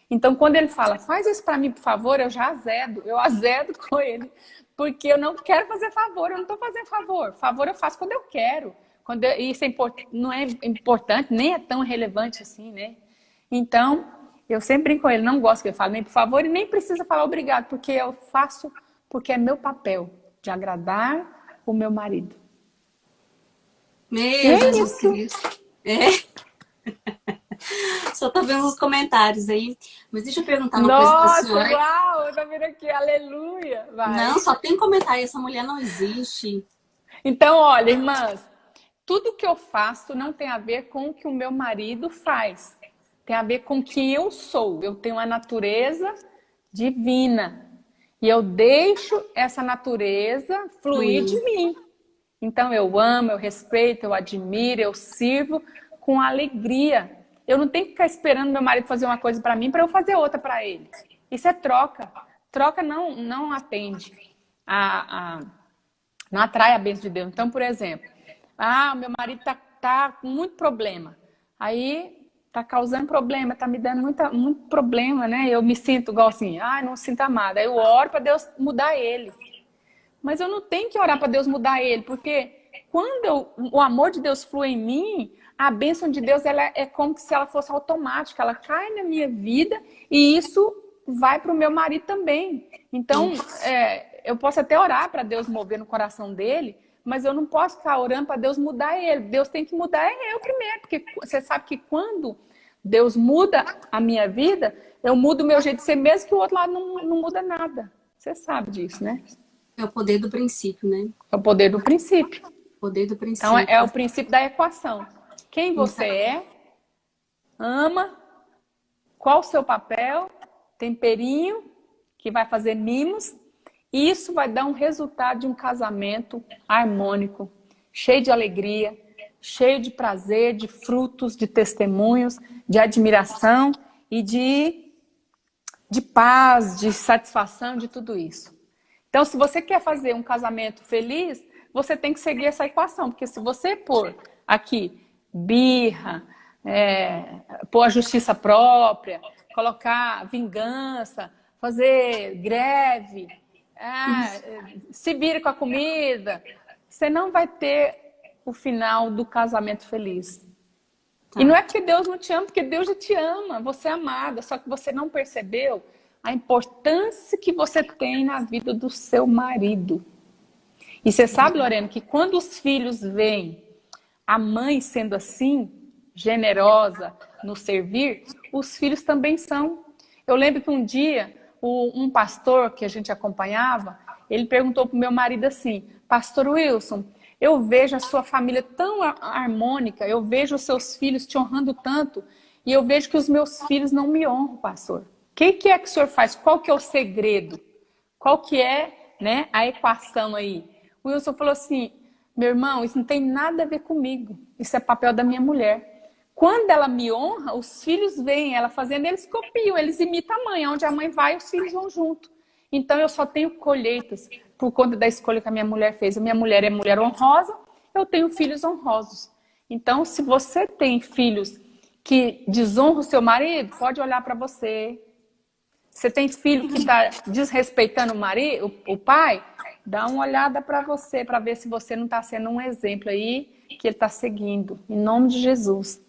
Então, quando ele fala, faz isso para mim, por favor, eu já azedo. Eu azedo com ele. Porque eu não quero fazer favor. Eu não estou fazendo favor. Favor eu faço quando eu quero. Isso não é importante, nem é tão relevante assim, né? Então, eu sempre brinco com ele. Não gosto que ele fale nem por favor e nem precisa falar obrigado. Porque eu faço, porque é meu papel de agradar o meu marido. Meu Jesus Cristo. Só tô vendo os comentários aí. Mas deixa eu perguntar uma coisa pra senhora. Nossa, uau, eu tô vendo aqui, aleluia. Vai. Não, só tem comentário, essa mulher não existe. Então, olha, irmãs, tudo que eu faço não tem a ver com o que o meu marido faz. Tem a ver com quem eu sou. Eu tenho uma natureza divina. E eu deixo essa natureza fluir de mim. Então, eu amo, eu respeito, eu admiro, eu sirvo com alegria. Eu não tenho que ficar esperando meu marido fazer uma coisa para mim para eu fazer outra para ele. Isso é troca. Troca não atende, não atrai a bênção de Deus. Então, por exemplo, o meu marido tá com muito problema. Aí tá causando problema, tá me dando muito problema, né? Eu me sinto igual assim, não sinto amada. Aí eu oro para Deus mudar ele. Mas eu não tenho que orar para Deus mudar ele, porque quando o amor de Deus flui em mim, a bênção de Deus ela é como se ela fosse automática, ela cai na minha vida e isso vai para o meu marido também. Então, eu posso até orar para Deus mover no coração dele, mas eu não posso ficar orando para Deus mudar ele. Deus tem que mudar eu primeiro, porque você sabe que quando Deus muda a minha vida, eu mudo o meu jeito de ser, mesmo que o outro lado não muda nada. Você sabe disso, né? É o poder do princípio, né? É o poder do princípio. Poder do princípio. Então, é o princípio da equação. Quem você é, ama, qual o seu papel, temperinho, que vai fazer mimos. Isso vai dar um resultado de um casamento harmônico, cheio de alegria, cheio de prazer, de frutos, de testemunhos, de admiração e de paz, de satisfação, de tudo isso. Então, se você quer fazer um casamento feliz, você tem que seguir essa equação. Porque se você pôr aqui birra, pôr a justiça própria, colocar vingança, fazer greve, se vira com a comida, você não vai ter o final do casamento feliz. E não é porque Deus não te ama, porque Deus já te ama, você é amada, só que você não percebeu a importância que você tem na vida do seu marido. E você sabe, Lorena, que quando os filhos veem a mãe sendo assim, generosa no servir, os filhos também são. Eu lembro que um dia, um pastor que a gente acompanhava, ele perguntou para o meu marido assim: Pastor Wilson, eu vejo a sua família tão harmônica, eu vejo os seus filhos te honrando tanto, e eu vejo que os meus filhos não me honram, pastor. O que é que o senhor faz? Qual que é o segredo? Qual que é, né, a equação aí? O Wilson falou assim: meu irmão, isso não tem nada a ver comigo. Isso é papel da minha mulher. Quando ela me honra, os filhos veem ela fazendo, eles copiam, eles imitam a mãe. Onde a mãe vai, os filhos vão junto. Então, eu só tenho colheitas por conta da escolha que a minha mulher fez. A minha mulher é mulher honrosa, eu tenho filhos honrosos. Então, se você tem filhos que desonram o seu marido, pode olhar para você. Você tem filho que está desrespeitando o marido, o pai, dá uma olhada para você, para ver se você não está sendo um exemplo aí que ele está seguindo. Em nome de Jesus.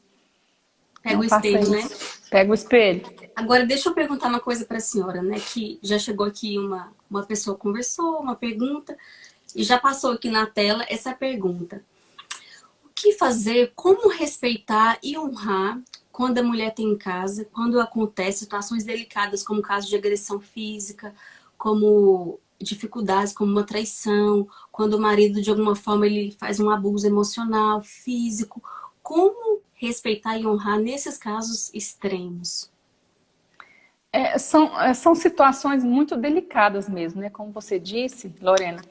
Pega o espelho, né? Pega o espelho. Agora, deixa eu perguntar uma coisa para a senhora, né? Que já chegou aqui uma pessoa conversou, uma pergunta, e já passou aqui na tela essa pergunta. O que fazer, como respeitar e honrar quando a mulher tem em casa, quando acontece situações delicadas, como o caso de agressão física, como dificuldades, como uma traição, quando o marido, de alguma forma, ele faz um abuso emocional, físico. Como respeitar e honrar nesses casos extremos? São situações muito delicadas mesmo, né? Como você disse, Lorena.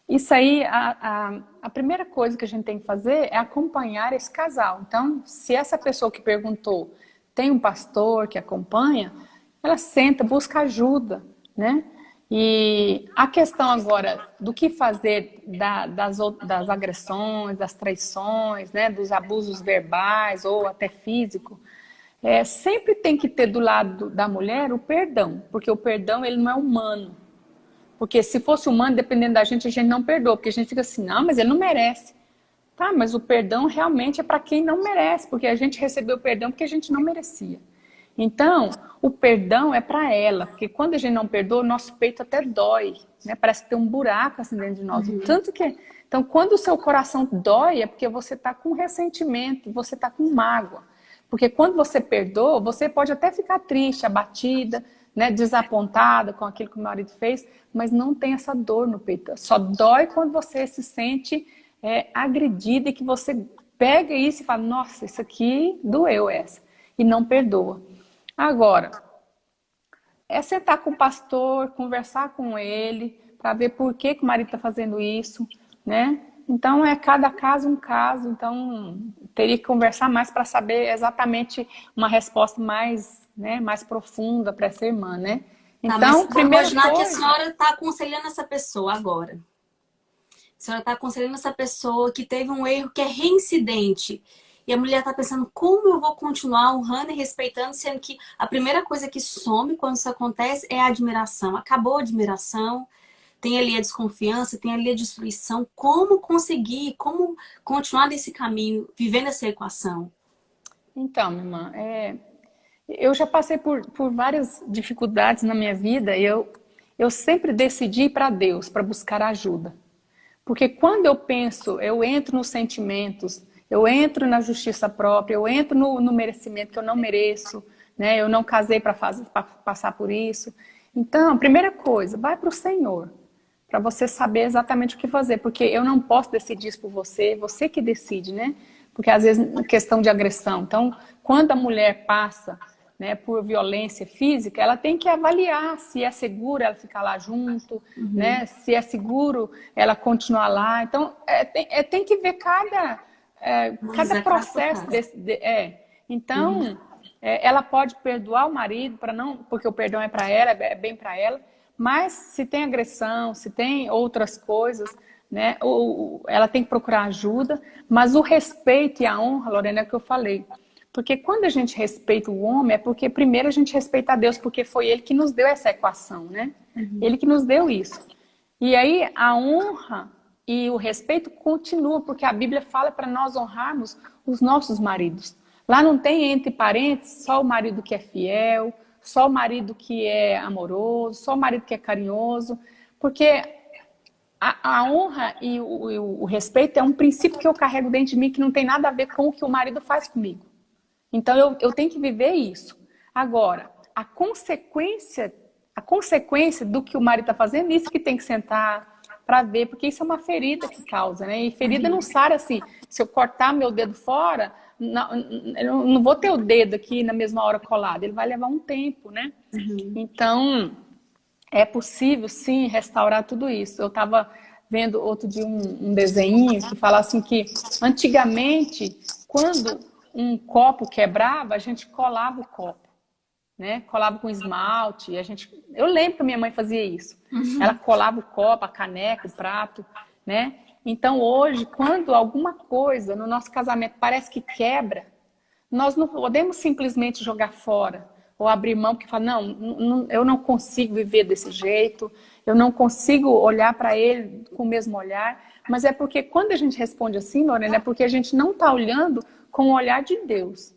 Isso aí, a primeira coisa que a gente tem que fazer é acompanhar esse casal. Então, se essa pessoa que perguntou tem um pastor que acompanha, ela senta, busca ajuda, né? E a questão agora do que fazer das agressões, das traições, né? Dos abusos verbais ou até físico, sempre tem que ter do lado da mulher o perdão, porque o perdão ele não é humano. Porque se fosse humano, dependendo da gente, a gente não perdoa. Porque a gente fica assim, não, mas ele não merece. Tá, mas o perdão realmente é para quem não merece. Porque a gente recebeu o perdão porque a gente não merecia. Então, o perdão é para ela. Porque quando a gente não perdoa, o nosso peito até dói. Né? Parece que tem um buraco assim dentro de nós. Tanto que... Então, quando o seu coração dói, é porque você está com ressentimento, você está com mágoa. Porque quando você perdoa, você pode até ficar triste, abatida, né, desapontada com aquilo que o marido fez, mas não tem essa dor no peito. Só dói quando você se sente agredida e que você pega isso e fala, nossa, isso aqui doeu essa. E não perdoa. Agora, é sentar com o pastor, conversar com ele, para ver por que o marido está fazendo isso, né? Então, cada caso um caso. Então, teria que conversar mais para saber exatamente uma resposta mais, né, mais profunda para essa irmã, né? Então, mas primeiro imaginar que a senhora está aconselhando essa pessoa agora. A senhora está aconselhando essa pessoa que teve um erro que é reincidente. E a mulher está pensando, como eu vou continuar honrando e respeitando, sendo que a primeira coisa que some quando isso acontece é a admiração. Acabou a admiração, tem ali a desconfiança, tem ali a destruição. Como conseguir, como continuar nesse caminho, vivendo essa equação? Então, minha irmã, eu já passei por várias dificuldades na minha vida e eu sempre decidi ir para Deus, para buscar ajuda. Porque quando eu penso, eu entro nos sentimentos, eu entro na justiça própria, eu entro no merecimento que eu não mereço, né? Eu não casei para passar por isso. Então, a primeira coisa, vai para o Senhor, para você saber exatamente o que fazer. Porque eu não posso decidir isso por você, você que decide, né? Porque às vezes questão de agressão. Então, quando a mulher passa, né, por violência física, ela tem que avaliar se é seguro ela ficar lá junto, né? Se é seguro ela continuar lá. Então, tem que ver cada processo Então, ela pode perdoar o marido, porque o perdão é para ela, é bem para ela, mas se tem agressão, se tem outras coisas, né, ela tem que procurar ajuda, mas o respeito e a honra, Lorena, é o que eu falei. Porque quando a gente respeita o homem, é porque primeiro a gente respeita a Deus, porque foi Ele que nos deu essa equação, né? Ele que nos deu isso. E aí a honra e o respeito continua, porque a Bíblia fala para nós honrarmos os nossos maridos. Lá não tem entre parentes só o marido que é fiel, só o marido que é amoroso, só o marido que é carinhoso, porque a honra e o respeito é um princípio que eu carrego dentro de mim que não tem nada a ver com o que o marido faz comigo. Então eu tenho que viver isso. Agora, a consequência do que o marido está fazendo, isso que tem que sentar para ver, porque isso é uma ferida que causa, né? E ferida não sara assim. Se eu cortar meu dedo fora, eu não vou ter o dedo aqui na mesma hora colado, ele vai levar um tempo, né? Então, é possível, sim, restaurar tudo isso. Eu estava vendo outro dia um desenho que fala assim que, antigamente, quando um copo quebrava, a gente colava o copo, né? Colava com esmalte. Eu lembro que a minha mãe fazia isso. Ela colava o copo, a caneca, o prato, né? Então, hoje, quando alguma coisa no nosso casamento parece que quebra, nós não podemos simplesmente jogar fora ou abrir mão, porque fala, não, eu não consigo viver desse jeito, eu não consigo olhar para ele com o mesmo olhar. Mas é porque quando a gente responde assim, Lorena, é porque a gente não está olhando com o olhar de Deus.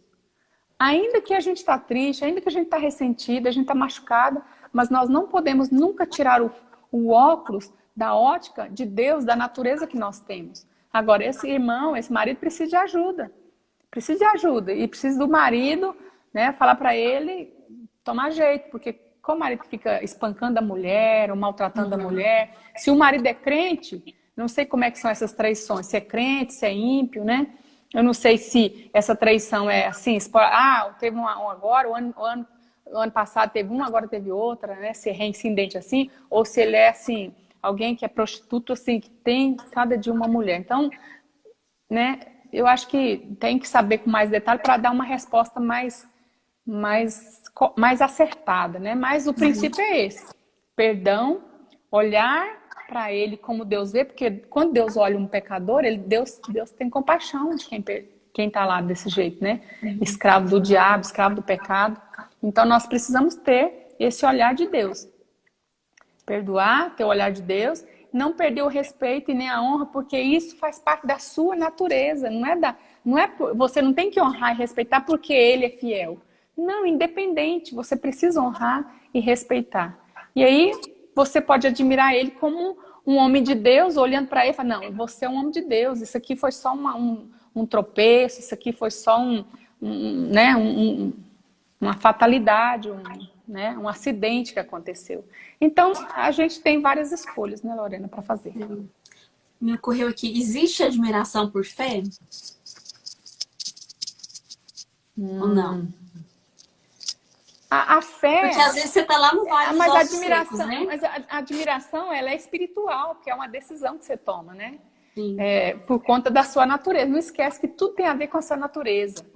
Ainda que a gente está triste, ainda que a gente está ressentida, a gente está machucada, mas nós não podemos nunca tirar o óculos da ótica de Deus, da natureza que nós temos. Agora, esse irmão, esse marido precisa de ajuda. Precisa de ajuda. E precisa do marido, né, falar para ele tomar jeito, porque como o marido fica espancando a mulher ou maltratando a mulher, se o marido é crente, não sei como é que são essas traições, se é crente, se é ímpio, né? Eu não sei se essa traição é assim, teve um agora, o ano passado teve um, agora teve outra, né? Se é reincidente assim, ou se ele é assim, alguém que é prostituto, assim, que tem cada dia uma mulher. Então, né, eu acho que tem que saber com mais detalhe para dar uma resposta mais acertada, né? Mas o princípio é esse: perdão, olhar para ele como Deus vê, porque quando Deus olha um pecador, Deus tem compaixão de quem está lá desse jeito, né? Escravo do diabo, escravo do pecado. Então nós precisamos ter esse olhar de Deus. Perdoar, ter o olhar de Deus, não perder o respeito e nem a honra, porque isso faz parte da sua natureza. Você não tem que honrar e respeitar porque ele é fiel. Não, independente, você precisa honrar e respeitar. E aí você pode admirar ele como um homem de Deus, olhando para ele e falar, não, você é um homem de Deus, isso aqui foi só um tropeço, isso aqui foi só uma fatalidade, um acidente que aconteceu. Então, a gente tem várias escolhas, né, Lorena, para fazer. Me ocorreu aqui, existe admiração por fé? Ou não? A fé... Porque às vezes você está lá no vale dos ossos secos, né? Mas a admiração, ela é espiritual, porque é uma decisão que você toma, né? Sim. Por conta da sua natureza. Não esquece que tudo tem a ver com a sua natureza.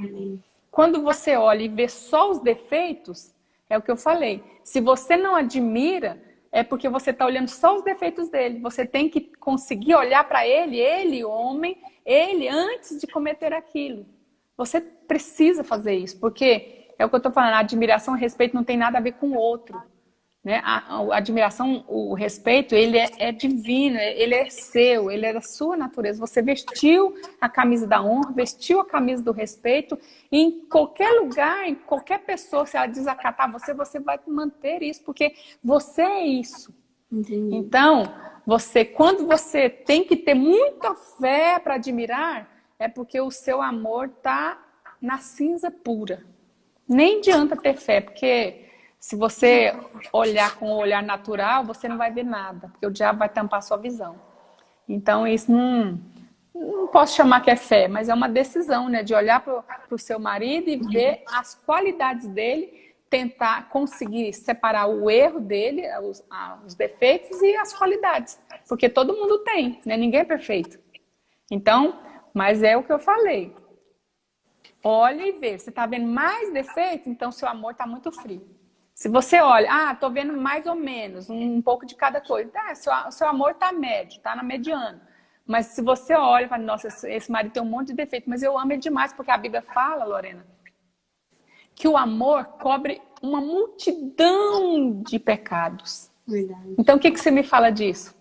Quando você olha e vê só os defeitos, é o que eu falei. Se você não admira, é porque você está olhando só os defeitos dele. Você tem que conseguir olhar para ele, homem, ele, antes de cometer aquilo. Você precisa fazer isso, porque... É o que eu estou falando, a admiração e o respeito não tem nada a ver com o outro. Né? A admiração, o respeito, ele é divino, ele é seu, ele é da sua natureza. Você vestiu a camisa da honra, vestiu a camisa do respeito, e em qualquer lugar, em qualquer pessoa, se ela desacatar você vai manter isso, porque você é isso. Entendi. Então, quando você tem que ter muita fé para admirar, é porque o seu amor está na cinza pura. Nem adianta ter fé, porque se você olhar com o olhar natural, você não vai ver nada, porque o diabo vai tampar a sua visão. Então, isso não posso chamar que é fé, mas é uma decisão, né? De olhar para o seu marido e ver as qualidades dele, tentar conseguir separar o erro dele, os defeitos e as qualidades. Porque todo mundo tem, né? Ninguém é perfeito. Então, mas é o que eu falei. Olha e vê. Você está vendo mais defeitos, então seu amor está muito frio. Se você olha, estou vendo mais ou menos, um pouco de cada coisa. Seu amor está médio, está na mediana. Mas se você olha e fala, nossa, esse marido tem um monte de defeito, mas eu amo ele demais, porque a Bíblia fala, Lorena, que o amor cobre uma multidão de pecados. Verdade. Então, o que você me fala disso?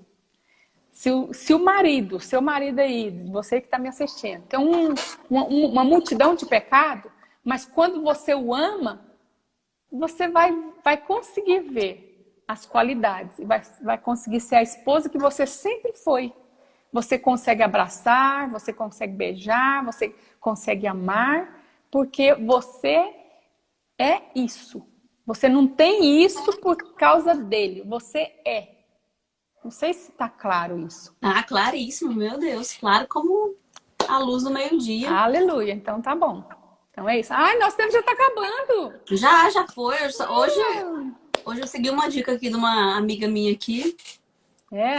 Se o marido, seu marido aí, você que está me assistindo, tem uma multidão de pecado, Mas quando você o ama, você vai conseguir ver as qualidades e vai conseguir ser a esposa que você sempre foi. Você consegue abraçar, você consegue beijar, você consegue amar, porque você é isso. Você não tem isso por causa dele, você é. Não sei se está claro isso. Ah, claríssimo, meu Deus. Claro como a luz do meio-dia. Aleluia, então tá bom. Então é isso. Ai, nosso tempo já está acabando. Já foi. Hoje eu segui uma dica aqui de uma amiga minha aqui. É?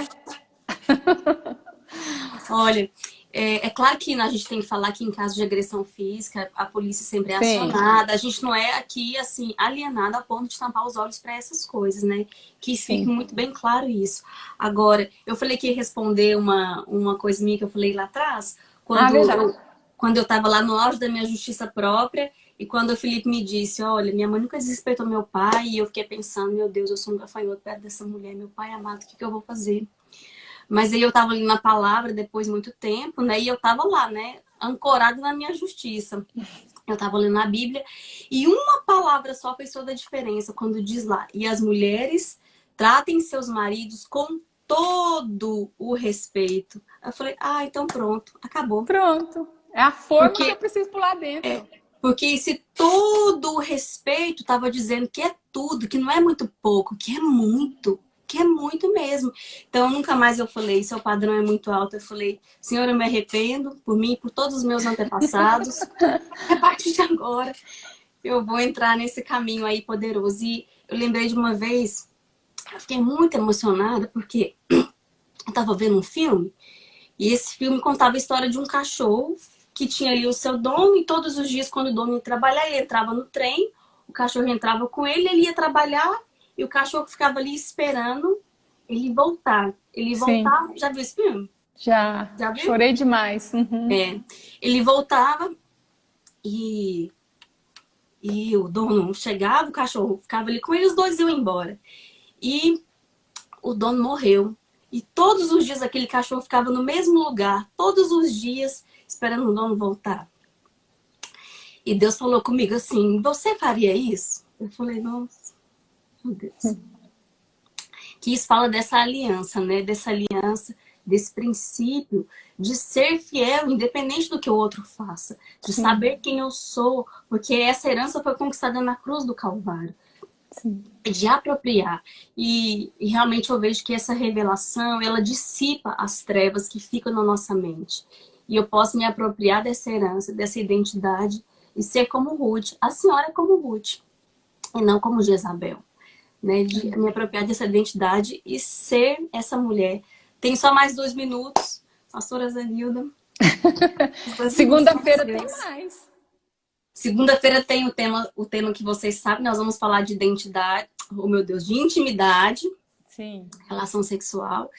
Olha, é claro que a gente tem que falar que em caso de agressão física, a polícia sempre é Sim, acionada. A gente não é aqui, assim, alienada a ponto de tampar os olhos para essas coisas, né? Que fique sim, muito bem claro isso. Agora, eu falei que ia responder uma coisa minha que eu falei lá atrás, ah, verdade. quando eu estava lá no auge da minha justiça própria, e quando o Felipe me disse, olha, minha mãe nunca desrespeitou meu pai, e eu fiquei pensando, meu Deus, eu sou um gafanhoto perto dessa mulher, meu pai amado, o que eu vou fazer? Mas aí eu tava ali na palavra depois de muito tempo, né? E eu tava lá, né? Ancorado na minha justiça. Eu tava lendo a Bíblia e uma palavra só fez toda a diferença quando diz lá: e as mulheres tratem seus maridos com todo o respeito. Eu falei, ah, então pronto, acabou. Pronto. É a forma que eu Porque, preciso pôr lá dentro. porque se todo o respeito tava dizendo que é tudo, que não é muito pouco, que é muito mesmo. Então, nunca mais eu falei, seu padrão é muito alto. Eu falei, Senhor, eu me arrependo por mim, por todos os meus antepassados. A partir de agora, eu vou entrar nesse caminho aí poderoso. E eu lembrei de uma vez, eu fiquei muito emocionada, porque eu tava vendo um filme, e esse filme contava a história de um cachorro que tinha ali o seu dono, e todos os dias, quando o dono ia trabalhar, ele entrava no trem, o cachorro entrava com ele ia trabalhar, e o cachorro ficava ali esperando ele voltar. Ele Sim, voltava, já viu esse filme? já Já viu? chorei demais. Uhum. É. Ele voltava e, e o dono chegava, o cachorro ficava ali com ele, os dois iam embora. E o dono morreu. E todos os dias aquele cachorro ficava no mesmo lugar, todos os dias, esperando o dono voltar. E Deus falou comigo assim, você faria isso? Eu falei, nossa, meu Deus. Que isso fala dessa aliança, né? Dessa aliança, desse princípio de ser fiel, independente do que o outro faça. De Sim, saber quem eu sou, porque essa herança foi conquistada na cruz do Calvário. sim. De apropriar. E realmente eu vejo que essa revelação, ela dissipa as trevas que ficam na nossa mente. E eu posso me apropriar dessa herança, dessa identidade e ser como Ruth. A senhora é como Ruth e não como Jezabel. Né? De me apropriar dessa identidade e ser essa mulher. Tem só mais 2 minutos, pastora Zanilda. Os 2 minutos são Segunda-feira tem seus. mais. Segunda-feira tem o tema que vocês sabem, nós vamos falar de identidade, oh meu Deus, de intimidade, Sim, relação sexual.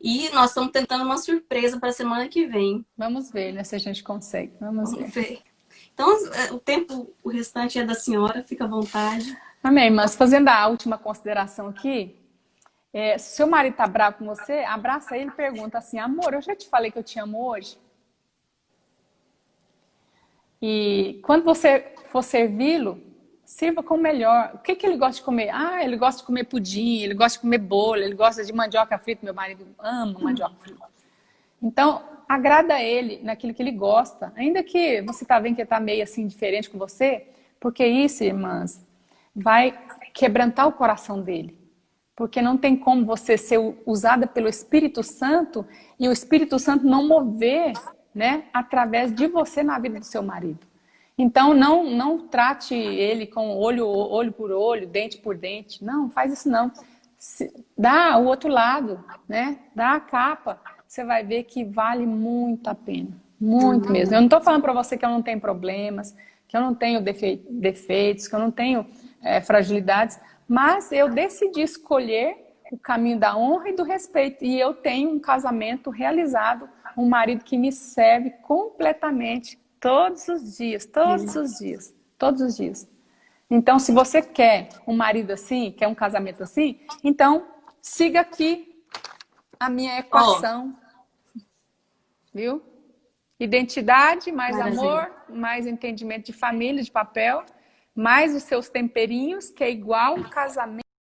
E nós estamos tentando uma surpresa para a semana que vem. vamos ver, né, se a gente consegue. Vamos Vamos ver. ver. Então, o tempo, o restante é da senhora, fica à vontade. Amém, mas fazendo a última consideração aqui, se seu marido tá bravo com você, abraça ele e pergunta assim, amor, eu já te falei que eu te amo hoje? E quando você for servi-lo, sirva com o melhor. O que que ele gosta de comer? Ah, ele gosta de comer pudim, ele gosta de comer bolo, ele gosta de mandioca frita. Meu marido ama mandioca frita. Então, agrada a ele naquilo que ele gosta. Ainda que você tá vendo que ele tá meio assim diferente com você, porque isso, irmãs, vai quebrantar o coração dele. Porque não tem como você ser usada pelo Espírito Santo e o Espírito Santo não mover, né, através de você na vida do seu marido. Então, não trate ele com olho por olho, dente por dente. Não, faz isso não. Dá o outro lado, né? Dá a capa. Você vai ver que vale muito a pena. Muito mesmo. Eu não estou falando para você que eu não tenho problemas, que eu não tenho defeitos, que eu não tenho fragilidades, mas eu decidi escolher o caminho da honra e do respeito. E eu tenho um casamento realizado, um marido que me serve completamente todos os dias, todos os dias, todos os dias. Então, se você quer um marido assim, quer um casamento assim, então siga aqui a minha Ó, equação, viu? Identidade, mais Maravilha. amor, mais entendimento de família, de papel, mais os seus temperinhos, que é igual um casamento.